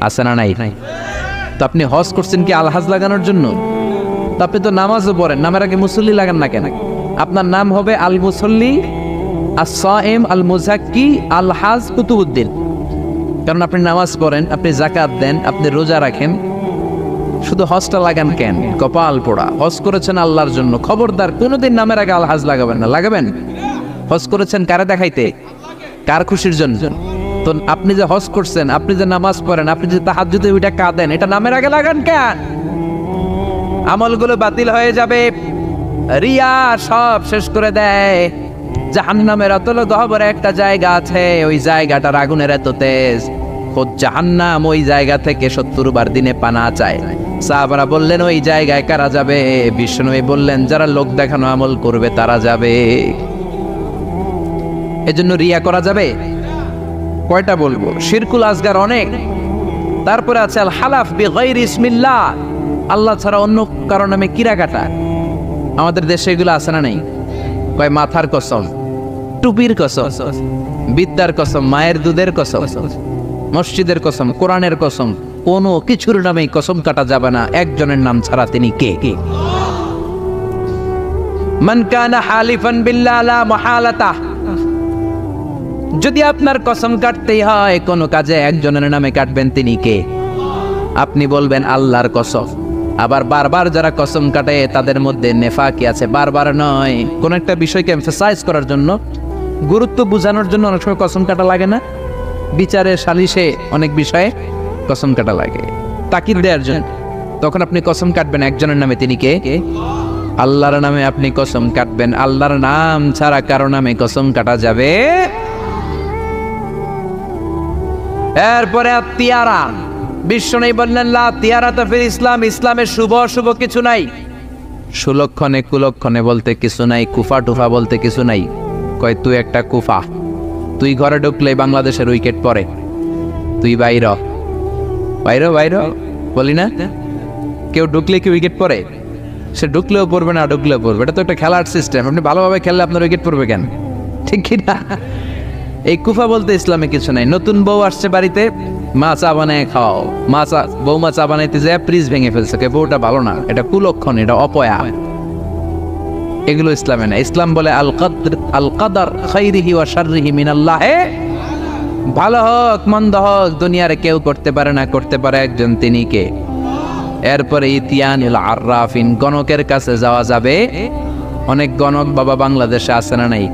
আছে না নাই? তো আপনি হজ করছেন কি আলহাজ লাগানোর জন্য? তো আপনি তো নামাজও পড়েন, নামের আগে মুসল্লি লাগান না কেন? আপনার নাম হবে আল মুসল্লি, আস-সাইম, আল মুজাক্কি, আল হাজ কুতুবউদ্দিন। কারণ আপনি নামাজ পড়েন, আপনি যাকাত দেন, আপনি রোজা রাখেন, শুধু হজটা লাগান কেন? কপাল পোড়া। হজ করেছেন আল্লাহর জন্য, খবরদার কোনোদিন নামের আগে আল হাজ লাগাবেন না। লাগাবেন? হজ করেছেন কারে দেখাইতে? কার খুশির জন্য? তো আপনি যে হজ করছেন, আপনি যে নামাজ পড়েন, আপনি যে তাহাজ্জুদে ওইটা কাঁদেন, এটা নামের আগে লাগান কেন? আমলগুলো বাতিল হয়ে যাবে। রিয়া সব শেষ করে দেয়। জাহান্নামের অতল গহ্বরে একটা জায়গা আছে, ওই জায়গাটার আগুনের এত তেজ, খোদ জাহান্নাম ওই জায়গা থেকে 70 বার দিনে পানা চায়। সাহাবারা বললেন, ওই জায়গায় কারা যাবে? বিষ্ণুই বললেন, যারা লোক দেখানো আমল করবে তারা যাবে। এজন্য রিয়া করা যাবে? কয়টা বলবো? শিরকুল আসগার অনেক। তারপরে আছে আল হালাফ বিগাইরি ইসমিল্লাহ, আল্লাহ ছাড়া অন্য কারো নামে কিরা কাটা। আমাদের দেশে এগুলো আছে না নাই? কয় মাথার কসম, টুপির কসম, বিদ্যার কসম, মায়ের দুধের কসম, মসজিদের কসম, কোরআনের কসম, কোনো কিছুর নামে কসম কাটা যাবে না একজনের নাম ছাড়া। তিনি কে? মান কানা হালিফান বিল্লাহ লা মুহালাতা, যদি আপনার কসম কাটতেই হয় কোনো কাজে একজনের নামে কাটবেন, তিনি কে? আপনি বলবেন আল্লাহর কসম। আবার বারবার যারা কসম কাটে তাদের মধ্যে নেফাকি আছে। বারবার নয়, কোন একটা বিষয়কে এমফাসাইজ করার জন্য, গুরুত্ব বোঝানোর জন্য অনেক সময় কসম কাটা লাগে না? বিচারে সালিশে অনেক বিষয়ে কসম কাটা লাগে তাকিদ দেওয়ার জন্য। তখন আপনি কসম কাটবেন একজনের নামে, তিনি কে? আল্লাহর নামে আপনি কসম কাটবেন। আল্লাহর নাম ছাড়া কারো নামে কসম কাটা যাবে। এরপরে তিয়ারা, বিশ্ব নেই বললেন লা তিয়ারাতা ফিল ইসলাম, ইসলামের শুভ অশুভ কিছু নাই। সুলক্ষণে কুলক্ষণে বলতে কিছু নাই, কুফা টুফা বলতে কিছু নাই। কয় তুই একটা কুফা, তুই ঘরে ঢুকলে বাংলাদেশের উইকেট পড়ে, তুই বাইর বাইর বাইর বলি না? কেউ ঢুকলে কি উইকেট পড়ে? সে ঢুকলেও পড়বে না ঢুকলেও পড়বে, এটা তো একটা খেলার সিস্টেম। আপনি ভালোভাবে খেললে আপনার উইকেট পড়বে কেন? ঠিক কি না? এই কুফা বলতে ইসলামে কিছু নাই। নতুন বউ আসছে বাড়িতে, মা চা বানায় খাও, বৌমা চা বানাইতে যায় ফ্রিজ ভেঙে ফেলছে, বউটা ভালো না, এটা কুলক্ষণ, এটা অপয়া। এগুলো ইসলামে না। ইসলাম বলে আল কদর খাইরিহি ওয়া শাররিহি মিনাল্লাহ, ভালো হোক মন্দ হোক দুনিয়ার কেউ করতে পারে না, করতে পারে একজন, তিনি কে? এরপরে ইতিয়ানিল আররাফিন, গণকের কাছে যাওয়া যাবে। অনেক গণক বাবা বাংলাদেশে আছে না নাই?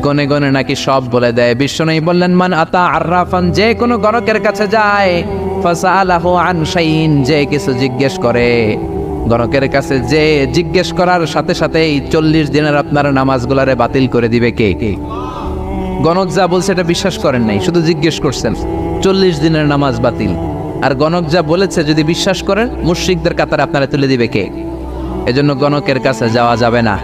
গনে গনে নাকি সব বলে দেয়। বিশ্বনবী বললেন মান আতা আররাফান, যে কোনো গণকের কাছে যায়, ফাসালাহু আন শাইইন, যে কিছু জিজ্ঞেস করে, গণকের কাছে যে জিজ্ঞেস করার সাথে সাথেই 40 দিনের আপনার নামাজগুলারে বাতিল করে দিবে কে? গণক যা বলছে এটা বিশ্বাস করেন নাই, শুধু জিজ্ঞেস করছেন, 40 দিনের নামাজ বাতিল। আর গণক যা বলেছে যদি বিশ্বাস করেন, মুশরিকদের কাতারে আপনারা তুলে দিবে কে? এজন্য গণকের কাছে যাওয়া যাবে না।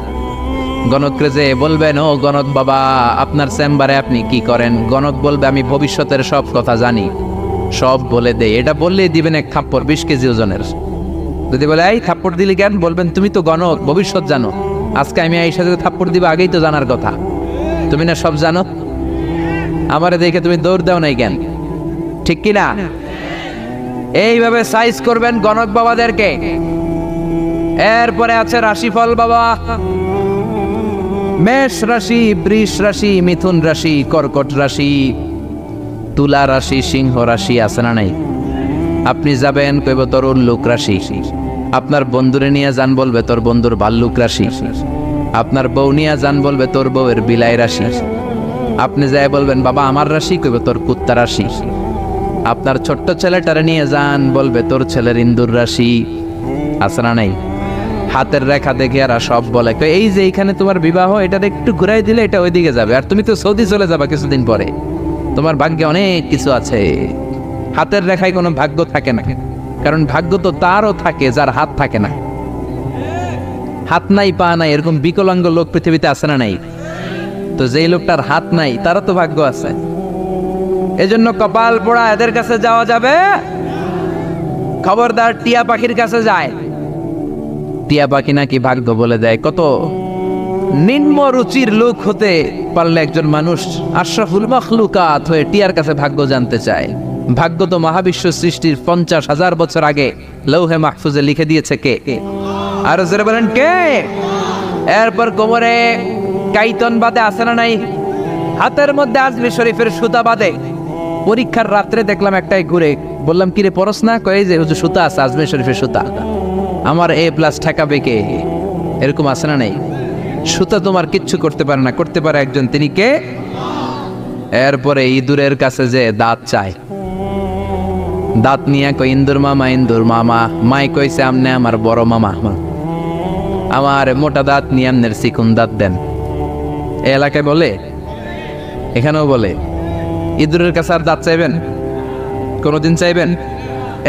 গণকরে যে বলবেন ও গণক বাবা আপনার চেম্বারে আপনি কি করেন, গণক বলবে আমি ভবিষ্যতের সব কথা জানি, সব বলে দেই। এটা বললেই দিবেন এক থাপ্পড় 20 কেজি ওজনের। যদি বলে এই থাপ্পড় দিলি কেন, বলবেন তুমি তো গণক, ভবিষ্যৎ জানো, আজকে আমি এই সাথে থাপ্পড় দিব আগেই তো জানার কথা, তুমি না সব জানো, আমারে দেখে তুমি দৌড় দাও নাই কেন? ঠিক কি না? এইভাবে সাইজ করবেন গণক বাবাদেরকে। এরপরে আছে রাশিফল বাবা, মেষ রাশি, বৃষ রাশি, মিথুন রাশি, কর্কট রাশি, তুলা রাশি, সিংহ রাশি, আছে না নাই? আপনি যাবেন কইব তোর উল্লুক রাশি, আপনার বন্ধুরে নিয়ে যান বলবে তোর বন্ধুর ভাল্লুক রাশি, আপনার বউ নিয়ে যান বলবে তোর বউয়ের বিলাই রাশি, আপনি যাই বলবেন বাবা আমার রাশি, কইব তোর কুত্তা রাশি, আপনার ছোট্ট ছেলেটারে নিয়ে যান বলবে তোর ছেলের ইন্দুর রাশি, আছে না নাই? হাতের রেখা দেখে আর সব বলে এই যে এইখানে তোমার বিবাহ, এটা একটু ঘুরাই দিলে এটা ওইদিকে যাবে, আর তুমি তো সৌদি চলে যাবা কিছুদিন পরে, তোমার ভাগ্যে অনেক কিছু আছে। হাতের রেখায় কোনো ভাগ্য থাকে না, কারণ ভাগ্য তো তারও থাকে যার হাত থাকে না। হাত নাই পা নাই এরকম বিকলাঙ্গ লোক পৃথিবীতে আছে না নাই? তো যেই লোকটার হাত নাই তারও তো ভাগ্য আছে। এজন্য কপাল পোড়া এদের কাছে যাওয়া যাবে। খবরদার টিয়া পাখির কাছে যায়, টিয়া পাখি নাকি ভাগ্য বলে দেয়। কত নিম্ন রুচির লোক হতে পারলে একজন মানুষ আশরাফুল মাখলুকাত হয়ে টিয়ার কাছে ভাগ্য জানতে চায়। ভাগ্য তো মহাবিশ্ব সৃষ্টির 50,000 বছর আগে লৌহে মাহফুজে লিখে দিয়েছে কে? আর জোরে বলেন কে? এরপর কোমরে কাইতন বাদে আছে না নাই? হাতের মধ্যে আজমি শরীফের সুতা বাদে। পরীক্ষার রাত্রে দেখলাম একটাই ঘুরে, বললাম কিরে পরশ না? কয়ে যে হুজুর সুতা আছে, আজমি শরীফের সুতা, আমার A+ ঠেকাবে কে? এরকম আছে না নাই? সুতা তোমার কিচ্ছু করতে পারে না, করতে পারে একজন, তিনি কে? এরপরে ইঁদুরের কাছে যে দাঁত চায়, দাঁত নিয়ে কই ইন্দুর মামা, ইন্দুর মামা, মাই কইছে আমনে আমার বড় মামা, আমার মোটা দাঁত নিয়ে আমনের চিকুন দাঁত দেন। এই এলাকায় বলে, এখানেও বলে। ইঁদুরের কাছে আর দাঁত চাইবেন? কোনদিন চাইবেন?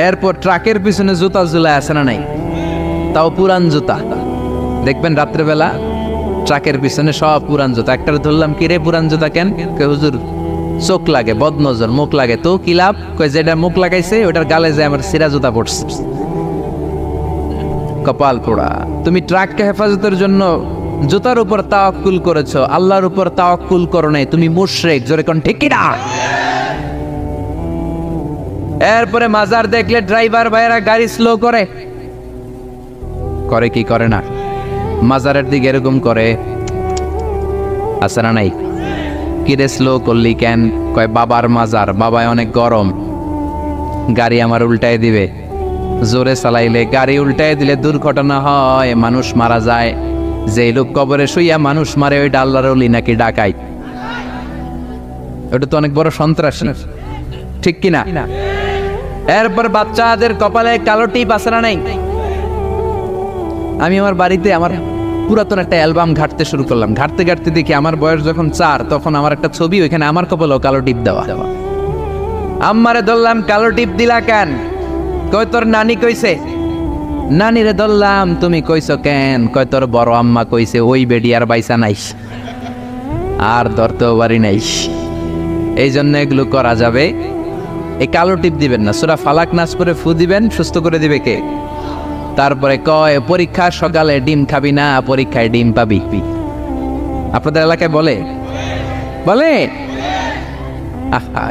এরপর ট্রাকের পিছনে জুতা ঝুলায় আছে না নাই? তাও পুরান জুতা, দেখবেন রাত্রেবেলা ট্রাকের পিছনে সব পুরান জুতা। একটা ধরলাম কি রে পুরান জুতা কেন? হুজুর চোখ লাগে, বদনজর, মুখ লাগে। তো কি লাভ? কই যেটা মুখ লাগাইছে ওটার গালে যায় আমার সিরা জুতা পড়ছে। কপাল পোড়া। তুমি ট্রাককে হেফাজতের জন্য জুতার উপর তাওয়াক্কুল করেছো, আল্লাহর উপর তাওয়াক্কুল করো নাই, তুমি মুশরিক। জোরে কোন ঠিক কি না? এরপরে মাজার দেখলে ড্রাইভার ভাইরা গাড়ি স্লো করে, করে কি করে না? মাজারের দিকে এরকম করে, আছে না নাই? কিরে স্লো করলি কেন? কয় বাবার মাজার, বাবায় অনেক গরম, গাড়ি আমার উল্টায় দিবে। জোরে চালাইলে গাড়ি উল্টায় দিলে দুর্ঘটনা হয়, মানুষ মারা যায়। যে লোক কবরে শুইয়া মানুষ মারে ওইটা আল্লাহর ওলি নাকি ডাকাইত? ওটা তো অনেক বড় সন্ত্রাসী, ঠিক কিনা? এরপর বাচ্চাদের কপালে কালো টিপ আছে না নাই? আমি আমার বাড়িতে আমার পুরাতন একটা অ্যালবাম ঘাটতে শুরু করলাম। ঘাটতে ঘাটতে দেখি আমার বয়স যখন 4, তখন আমার একটা ছবি, ওইখানে আমার কপালেও কালো টিপ দেওয়া। আম্মারে ধরলাম, কালো টিপ দিলা কেন? কয় তোর নানি কইছে। নানিরে ধরলাম, তুমি কইছো কেন? কয় তোর বড় আম্মা কইছে, ওই বেডি আর বাইসা নাইস, আর ধরতেও পারি নাইস। এই জন্য এগুলো করা যাবে। এই কালো টিপ দিবেন না। সূরা ফালাক নাস করে ফু দিবেন, সুস্থ করে দিবে কে? তারপরে কয় পরীক্ষা সকালে ডিম খাবি না, পরীক্ষায় ডিম পাবি। আপনাদের এলাকায় বলে বলে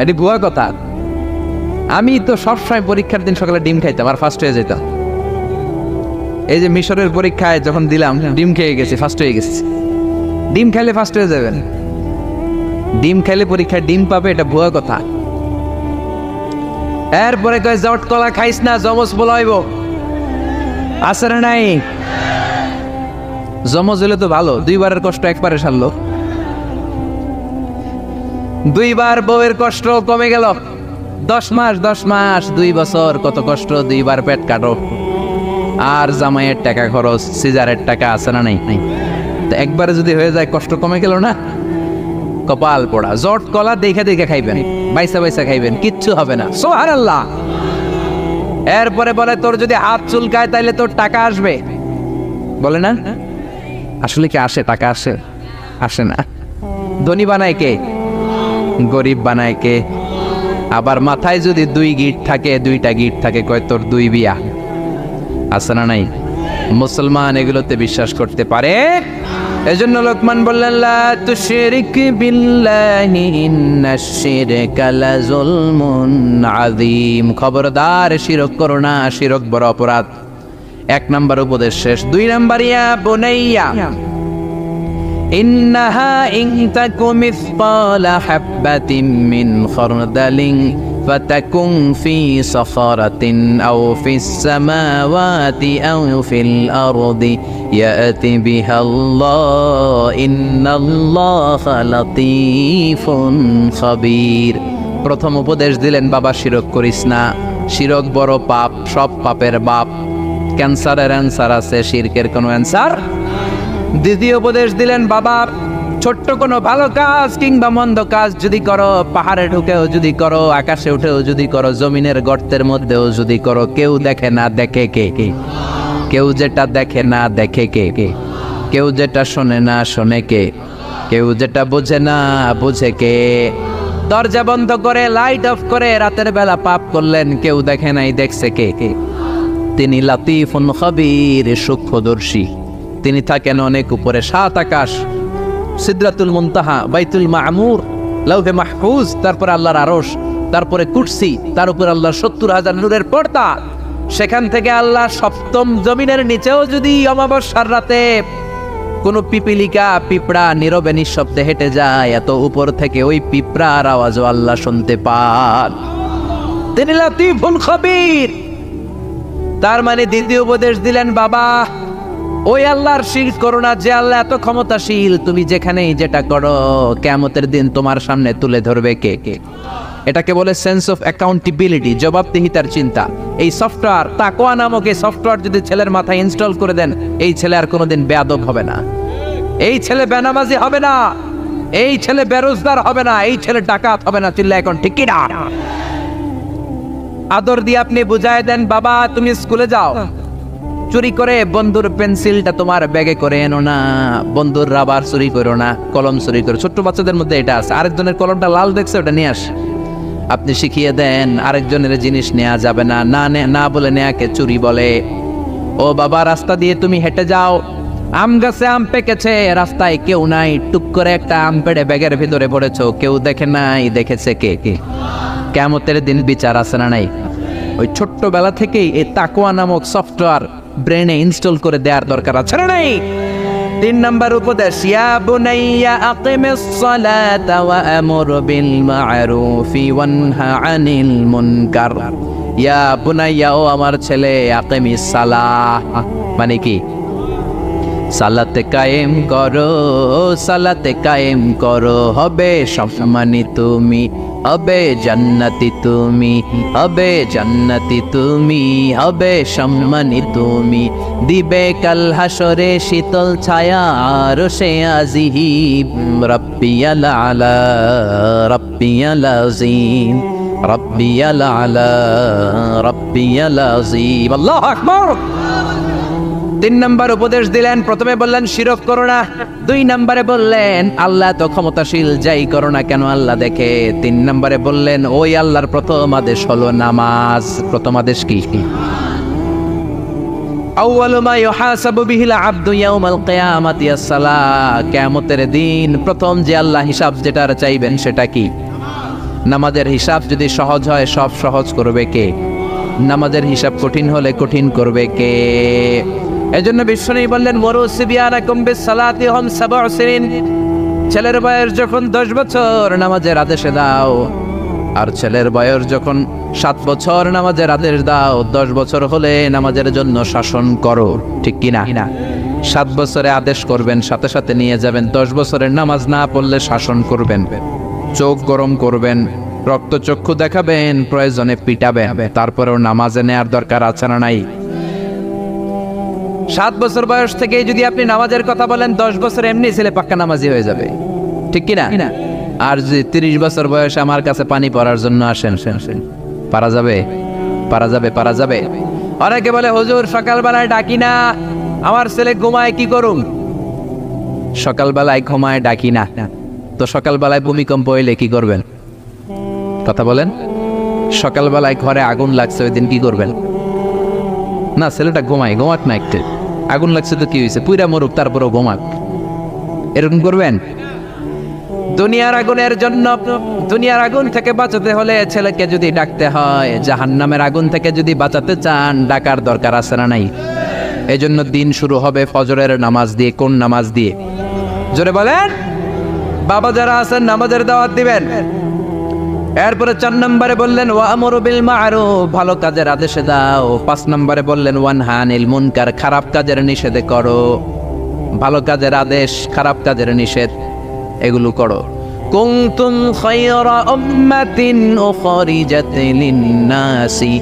এটি ভুয়া কথা। আমি তো সবসময় পরীক্ষার দিন সকালে ডিম খাইতাম আর ফার্স্ট হয়ে যেতাম। এই যে মিশরের পরীক্ষায় যখন দিলাম, ডিম খেয়ে গেছি, ফার্স্ট হয়ে গেছি। ডিম খাইলে ফার্স্ট হয়ে যাবেন, ডিম খাইলে পরীক্ষায় ডিম পাবে, এটা ভুয়া কথা। এরপরে কয় জট কলা খাইস না, জমজ বলাইব। আছে না নাই? জমজ হলে তো ভালো, 2 বারের কষ্ট একবারে সারলো। 2 বার বউয়ের কষ্ট কমে গেল। 10 মাস 2 বছর কত কষ্ট, 2 বার পেট কাটো। আর জামাইয়ের টাকা খরচ, সিজারের টাকা, আছে না নাই? তো একবারে যদি হয়ে যায়, কষ্ট কমে গেল না? কপাল পোড়া। জট কলা দেখে দেখে খাইবেন, বাইসা বাইসা খাইবেন, কিচ্ছু হবে না। সুবহানাল্লাহ। এরপরে বলে তোর যদি হাত চুলকায় তাইলে তোর টাকা আসবে, বলে না? আসলে কি আসে? টাকা আসে? আসে না। ধনী বানায় কে? গরিব বানায় কে? আবার মাথায় যদি 2 গিট থাকে, 2টা গিট থাকে, কয় তোর 2 বিয়া। আছে না নাই? মুসলমান এগুলোতে বিশ্বাস করতে পারে। এজন্য লোকমান বললেন, লা তুশরিক বিল্লাহি ইন্নাশ শিরকা লাযুলমুন আযীম। খবরদার শিরক করো না, শিরক বড় অপরাধ। 1 নাম্বার উপদেশ শেষ। 2 নাম্বার, ইয়া বুনাইয়া ইন্নাহা ইন তাকু মিসকালা হাববাতিন মিন খারদালিন ফাতাকুন ফি সাখারাতিন আও ফিস সামাওয়াতি আও ফিল আরদি ইয়াতি বিহাল্লাহ ইন্নাল্লাহা লাতীফুন খাবীর। প্রথম উপদেশ দিলেন, বাবা শিরক করিস না, শিরক বড় পাপ, সব পাপের বাপ। ক্যান্সারের অ্যান্সার আছে, শিরকের কোনো অ্যান্সার। দ্বিতীয় উপদেশ দিলেন, বাবা ছোট্ট কোনো ভালো কাজ কিংবা মন্দ কাজ যদি করো, পাহাড়ে ঢুকেও যদি করো, আকাশে উঠেও যদি করো, জমিনের গর্তের মধ্যেও যদি করো, কেউ দেখে না দেখে কে? কেউ যেটা দেখে না দেখে কে? কেউ যেটা শোনে না শোনে কে? কেউ যেটা বোঝে না বোঝে কে? দরজা বন্ধ করে, লাইট অফ করে রাতের বেলা পাপ করলেন, কেউ দেখে নাই, দেখছে কে? তিনি লাতীফুন খাবীর, সূক্ষ্মদর্শী। তিনি থাকেন অনেক উপরে, 7 আকাশ, সিদরাতুল মুনতাহা, বাইতুল মামুর, লাউহে মাহফুজ, তারপরে আল্লাহর আরশ, তারপরে কুরসি, তার উপর আল্লাহর 70,000 নূরের পর্দা। সেখান থেকে আল্লাহ 7ম জমিনের নিচেও যদি অমাবস্যার রাতে কোনো পিপিলিকা, পিঁপড়া নীরবে নিঃশব্দে হেঁটে যায়, এত উপর থেকে ওই পিঁপড়ার আওয়াজও আল্লাহ শুনতে পান। তিনি লাতীফুল খাবীর। তার মানে দ্বিতীয় উপদেশ দিলেন, বাবা ওই আল্লাহর শিরক করো না, যে আল্লাহ এত ক্ষমতাশীল, তুমি যেখানেই যেটা করো কিয়ামতের দিন তোমার সামনে তুলে ধরবে কে? এটাকে বলে সেন্স অফ অ্যাকাউন্টেবিলিটি, জবাবদিহিতার চিন্তা। এই সফটওয়্যার, তাকওয়া নামক এই সফটওয়্যার যদি ছেলের মাথায় ইনস্টল করে দেন, এই ছেলে আর কোনোদিন বেয়াদব হবে না, এই ছেলে বেনামাজি হবে না, এই ছেলে বেরোজগার হবে না, এই ছেলে ডাকাত হবে না। চিল্লা এখন ঠিক কি না? আদর দিয়ে আপনি বুঝায় দেন, বাবা তুমি স্কুলে যাও, চুরি করে বন্ধুর পেন্সিলটা তোমার ব্যাগে করে এনো না, বন্ধুর রাবার চুরি করো না, কলম চুরি করো। ছোট্ট বাচ্চাদের মধ্যে এটা আছে, আরেকজনের কলমটা লাল দেখছে, ওটা নিয়ে আসে। আপনি শিখিয়ে দেন আরেকজনের জিনিস নেওয়া যাবে না, না বলে নেয়াকে চুরি বলে। ও বাবা রাস্তা দিয়ে তুমি হেঁটে যাও, আম গাছে আম পেকেছে, রাস্তায় কেউ নাই, টুক করে একটা আম পেড়ে ব্যাগের ভিতরে পড়েছো, কেউ দেখে নাই, দেখেছে কে? কিয়ামতের দিন বিচার আছে না নাই? ওই ছোট্টবেলা থেকেই এই তাকওয়া নামক সফটওয়্যার ব্রেনে ইনস্টল করে দেওয়ার দরকার আছে না নাই? 3 নাম্বার উপদেশ, ইয়া বুনাইয়া আকিমিস সালাতা ওয়া আমুর বিল মা'রুফি ওয়ানহা আনিল মুনকার। ইয়া বুনাইয়া, ও আমার ছেলে, আকিমিস সালাহ মানে কি? সালাতে কায়েম করো, সালাতে কায়েম করো, হবে সম্মানী তুমি, হবে জান্নাতি তুমি, হবে জান্নাতি তুমি, হবে সম্মানী তুমি, দিবে কাল হাসরে শীতল ছায়া আরশে আজিম, রাব্বিয়াল আলা রাব্বিয়াল আযীম, রাব্বিয়াল আলা রাব্বিয়াল আযীম। আল্লাহু আকবার। 3 নাম্বার উপদেশ দিলেন, প্রথমে বললেন শিরক করো না, 2 নম্বরে বললেন আল্লাহ তো ক্ষমতাশীল, যাই করো না কেন আল্লাহ দেখে। 3 নম্বরে বললেন ওই আল্লাহর প্রথম আদেশ হলো নামাজ। প্রথম আদেশ কি? আউয়ালু মা ইউহাসাবু বিহিল আবদু ইয়াউমাল কিয়ামাতি আস-সালাহ। কিয়ামতের দিন প্রথম যে আল্লাহ হিসাব যেটার চাইবেন সেটা কি? নামাজের হিসাব যদি সহজ হয় সব সহজ করবে কে? নামাজের হিসাব কঠিন হলে কঠিন করবে কে? এজন্য বিশ্বনবী বললেন মুরু সিবিয়ানাকুম বিস-সালাতি হুম 7 সিনিন। ছেলের বয়স যখন 10 বছর নামাজের আদেশ দাও, আর ছেলের বয়স যখন 7 বছর নামাজের আদেশ দাও। 10 বছর হলে নামাজের জন্য শাসন করো, ঠিক কি না? 7 বছরে আদেশ করবেন, সাথে সাথে নিয়ে যাবেন। 10 বছরের নামাজ না পড়লে শাসন করবেন, চোখ গরম করবেন, রক্তচক্ষু দেখাবেন, প্রয়োজনে পিটাবেন, তারপরেও নামাজে নেয়ার দরকার আছে না নাই? 7 বছর বয়স থেকে যদি আপনি নামাজের কথা বলেন, 10 বছর এমনি ছেলে পাক্কা নামাজি হয়ে যাবে, ঠিক কি না? আর যদি 30 বছর বয়সে আমার কাছে পানি পড়ার জন্য আসেন, পারা যাবে? পারা যাবে? পারা যাবে? অনেকে বলে হুজুর সকালবেলায় ডাকি না, আমার ছেলে ঘুমায়, কি করুন? সকালবেলায় ঘুমায় ডাকি না, তো সকালবেলায় ভূমিকম্প হইলে কি করবেন? কথা বলেন। সকালবেলায় ঘরে আগুন লাগছে, ওই দিন কি করবেন? না, ছেলেটা ঘুমায়, ঘুমাক না একটু, আগুন লাগছে তো কি হয়েছে, পুইরা মরুক, তারপরেও ঘুমাক, এরকম করবেন? দুনিয়ার আগুনের জন্য, দুনিয়ার আগুন থেকে বাঁচাতে হলে ছেলেকে যদি ডাকতে হয়, জাহান্নামের আগুন থেকে যদি বাঁচাতে চান ডাকার দরকার আছে না নাই? এজন্য দিন শুরু হবে ফজরের নামাজ দিয়ে। কোন নামাজ দিয়ে? জোরে বলেন। বাবা যারা আছেন নামাজের দাওয়াত দিবেন। এরপরে 4 নম্বরে বললেন ওয়ামুরু বিল মা'রুফ, ভালো কাজের আদেশ দাও। 5 নম্বরে বললেন ওয়ানহা আনিল মুনকার, খারাপ কাজের নিষেধ করো। ভালো কাজের আদেশ, খারাপ কাজের নিষেধ, এগুলো করো। কুনতুম খায়রা উম্মাতিন উখরিজাত লিন-নাসি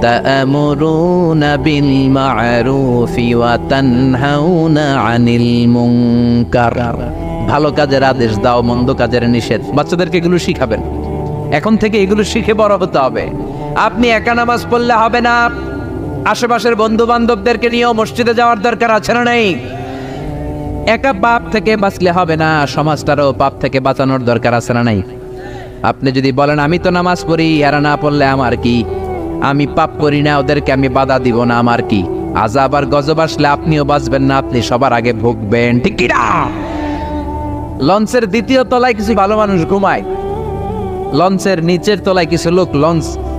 তা'মুরুনা বিল মা'রুফি ওয়া তানহাউনা আনিল মুনকার। ভালো কাজের আদেশ দাও, মন্দ কাজের নিষেধ। বাচ্চাদেরকে এগুলো শিখাবেন, এখন থেকে এগুলো শিখে বড় হতে হবে। আপনি একা নামাজ পড়লে হবে না, আশেপাশের বন্ধু বান্ধবদেরকে নিয়েও মসজিদে যাওয়ার দরকার আছে না নাই? একা পাপ থেকে বাঁচলে হবে না, সমাজটারও পাপ থেকে বাঁচানোর দরকার আছে না নাই? আপনি যদি বলেন আমি তো নামাজ পড়ি, এরা না পড়লে আমার কি, আমি পাপ করি না, ওদেরকে আমি বাধা দিব না, আমার কি? আযাব আর গজব আসলে আপনিও বাঁচবেন না, আপনি সবার আগে ভুগবেন, ঠিক কি না? লঞ্চের 2য় তলায় কিছু ভালো মানুষ ঘুমায়, লঞ্চের নিচের তলায় কিছু লোক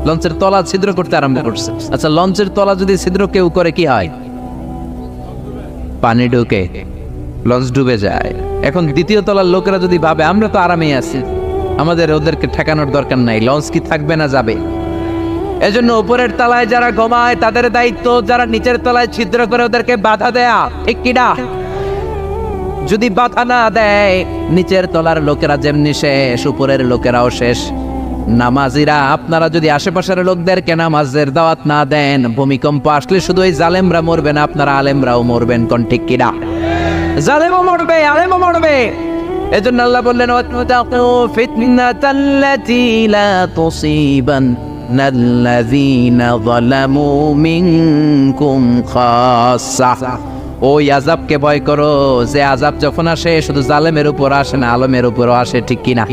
লঞ্চের তলা ছিদ্র করতে আরম্ভ করছে। আচ্ছা, লঞ্চের তলা যদি ছিদ্র কেউ করে কি হয়? পানি ঢুকে, লঞ্চ ডুবে যায়। এখন 2য় তলার লোকেরা যদি ভাবে আমরা তো আরামেই আছি, আমাদের ওদেরকে ঠেকানোর দরকার নাই, লঞ্চ কি থাকবে না যাবে? এজন্য উপরের তলায় যারা ঘুমায় তাদের দায়িত্ব যারা নিচের তলায় ছিদ্র করে ওদেরকে বাধা দেয়া, ঠিক কিনা? যদি বাধা না দেয় নিচের তলার লোকেরা যেমনি শেষ, উপরের লোকেরাও শেষ। নামাজিরা আপনারা যদি আশেপাশের লোকদেরকে নামাজের দাওয়াত না দেন, ভূমিকম্প আসলে শুধু ওই জালেমরা মরবে না, আপনারা আলেমরাও মরবেন, কোন ঠিক কিনা? জালেমও মরবে, আলেমও মরবে। এজন্য আল্লাহ বললেন ওয়াত্তাকু ফিতনাতাল্লাতী লা তুসিবান্নাল্লাযীনা যালামু মিনকুম খাসসাহ। ওই আযাবকে ভয় করো যে আযাব যখন আসে শুধু জালেমের উপর আসে না, আলেমের উপরও আসে, ঠিক কিনা?